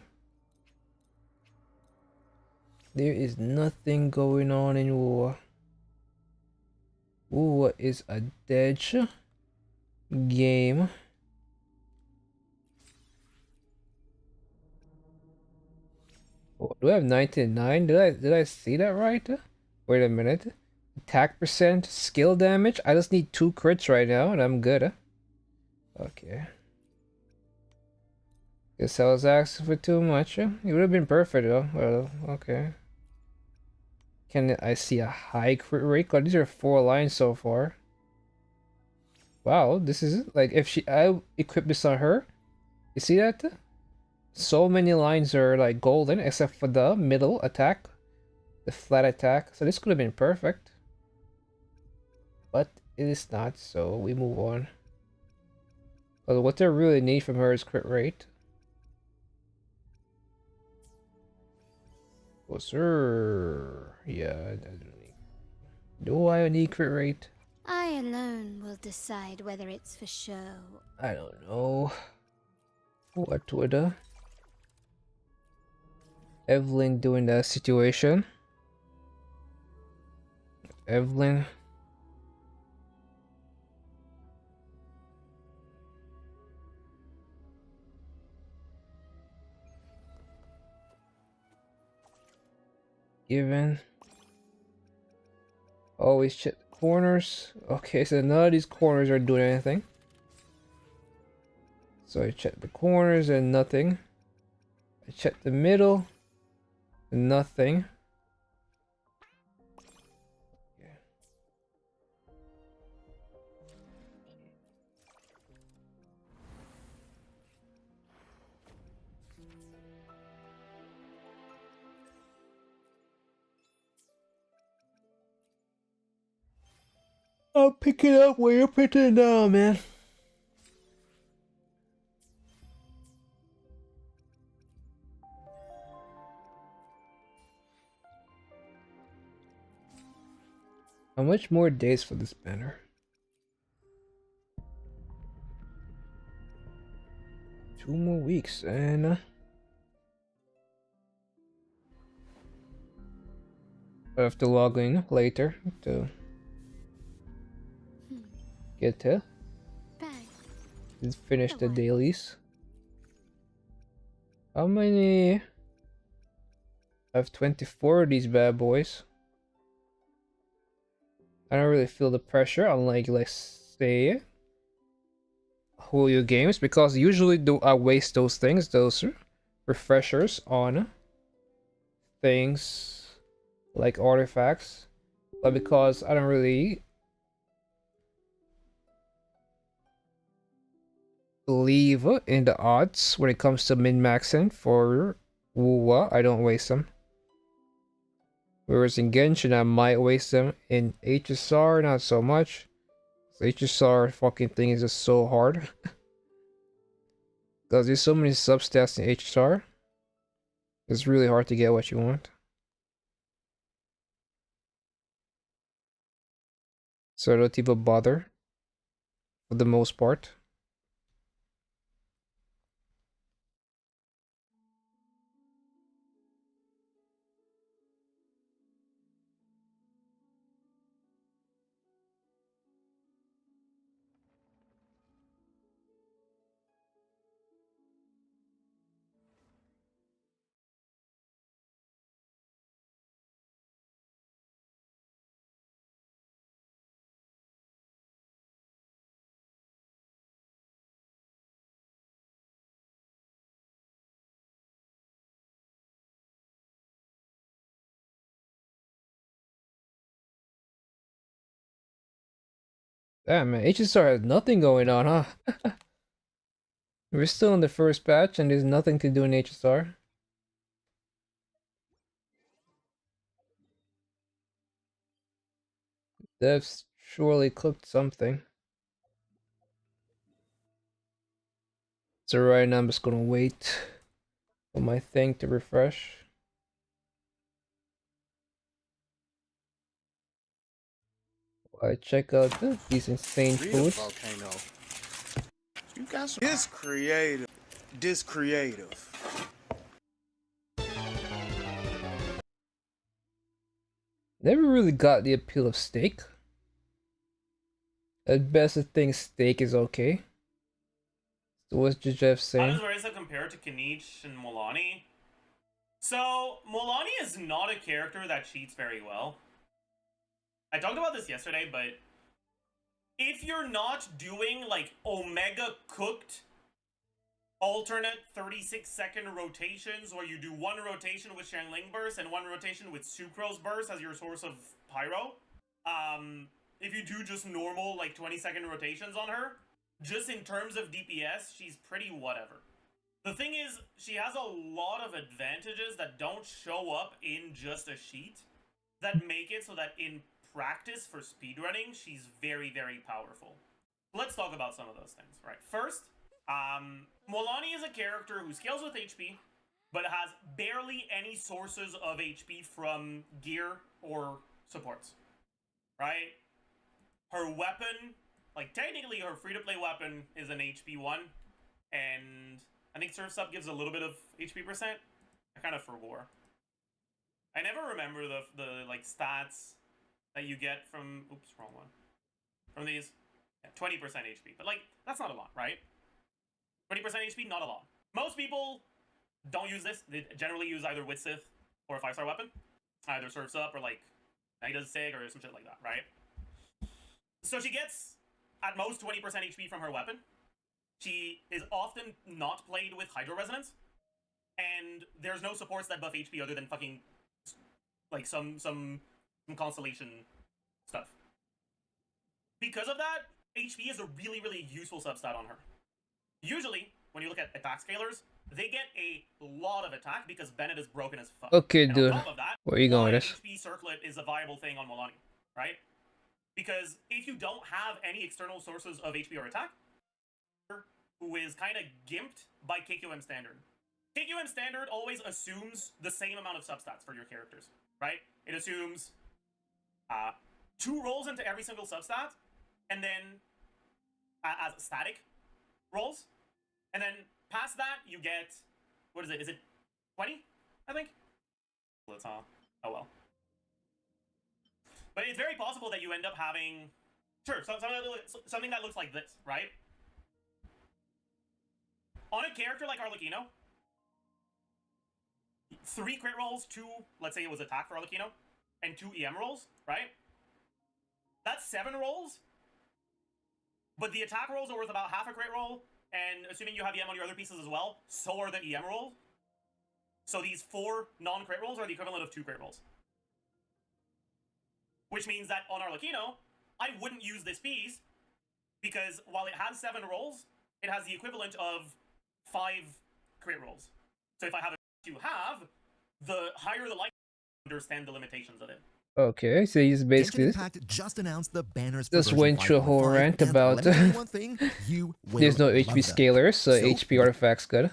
There is nothing going on in War. War is a dead game. Oh, do I have 99? Did I see that right? Wait a minute. Attack percent, skill damage. I just need 2 crits right now and I'm good. Okay. Guess I was asking for too much. It would have been perfect though. Well, okay. Can I see a high crit rate? God, these are 4 lines so far. Wow, this is like if I equip this on her. You see that? So many lines are like golden except for the middle attack, the flat attack. So this could have been perfect. But it is not, so we move on. But what I really need from her is crit rate. Oh, sir. Yeah, I don't need. Do I need crit rate? I alone will decide whether it's for show. I don't know. What would Evelyn do in that situation? Evelyn. Given. Always check the corners. Okay, so none of these corners are doing anything. So I check the corners and nothing. I check the middle and nothing. I'll pick it up where you're putting it down, man. How much more days for this banner? 2 more weeks, and I have to log in later to get to finish the dailies. How many? I have 24 of these bad boys. I don't really feel the pressure, unlike, let's say, Julio games, because usually I waste those things, those refreshers, on things like artifacts, but because I don't really believe in the odds when it comes to min-maxing for Wuwa, I don't waste them. Whereas in Genshin, I might waste them. In HSR, not so much. The HSR fucking thing is just so hard. Because there's so many substats in HSR. It's really hard to get what you want. So I don't even bother for the most part. Damn, man, HSR has nothing going on, huh? We're still in the first patch and there's nothing to do in HSR. Devs surely cooked something. So right now I'm just gonna wait for my thing to refresh. I check out these insane foods. Volcano. You got some. This creative. This creative. Never really got the appeal of steak. At best, I think steak is okay. So what's Jeff How saying? does Reza compare to Kanich and Molani? So, Molani is not a character that cheats very well. I talked about this yesterday, but if you're not doing like Omega cooked alternate 36-second rotations, where you do one rotation with Shangling Burst and one rotation with Sucrose Burst as your source of Pyro, if you do just normal like 20-second rotations on her, just in terms of DPS, she's pretty whatever. The thing is, she has a lot of advantages that don't show up in just a sheet that make it so that in practice for speedrunning, she's very, very powerful. Let's talk about some of those things, right? First, Molani is a character who scales with HP, but has barely any sources of HP from gear or supports, right? Her weapon, like technically her free-to-play weapon is an HP 1, and I think Surf Sub gives a little bit of HP percent. I kind of forgot. I never remember the like stats that you get from, oops, wrong one. From these, 20% HP, but like, that's not a lot, right? 20% HP, not a lot. Most people don't use this. They generally use either Wit Sith or a 5-star weapon. Either Surf's Up or like, he does Sig or some shit like that, right? So she gets, at most, 20% HP from her weapon. She is often not played with Hydro Resonance. And there's no supports that buff HP other than fucking, like, some Constellation stuff. Because of that, HP is a really, really useful substat on her. Usually, when you look at attack scalers, they get a lot of attack because Bennett is broken as fuck. Okay, and dude. On top of that, Where are you going with this? HP circlet is a viable thing on Molani, right? Because if you don't have any external sources of HP or attack, who is kind of gimped by KQM standard. KQM standard always assumes the same amount of substats for your characters, right? It assumes 2 rolls into every single substat, and then as static rolls, and then past that you get, what is it? Is it 20? I think. Let's oh well. But it's very possible that you end up having, sure, something that looks like this, right? On a character like Arlecchino, 3 crit rolls, 2, let's say it was attack for Arlecchino, and 2 EM rolls, right? That's 7 rolls, but the attack rolls are worth about half a crit roll, and assuming you have EM on your other pieces as well, so are the EM rolls. So these 4 non-crit rolls are the equivalent of 2 crit rolls. Which means that on Arlecchino, I wouldn't use this piece, because while it has 7 rolls, it has the equivalent of 5 crit rolls. So if I have to have, the higher the likelihood to understand the limitations of it. Okay, so he's basically just announced the banners. Just went through a whole rant about one thing, you will there's no HP love them. scalers, so HP artifacts good.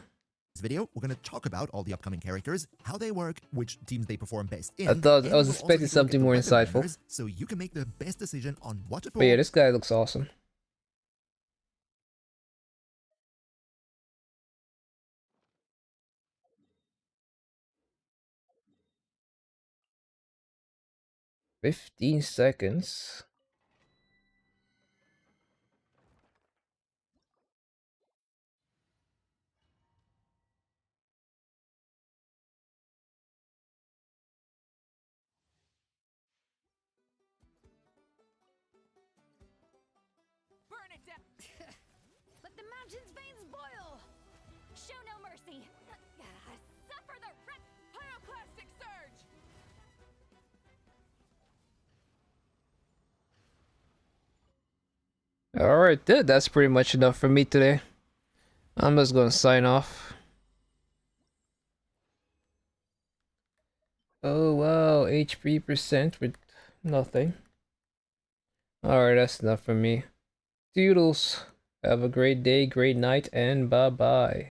video, we're going to talk about all the upcoming characters, how they work, which teams they perform best in. I thought I and was we'll also expecting take a look something at the more weapon insightful. banners, so you can make the best decision on what to pull. But yeah, this guy looks awesome. $15. Burn it down. Let the mountain's veins boil. Show no mercy. Suffer the pyroclastic surge. Alright, that's pretty much enough for me today. I'm just gonna sign off. Oh wow, HP percent with nothing. Alright, that's enough for me. Doodles. Have a great day, great night, and bye-bye.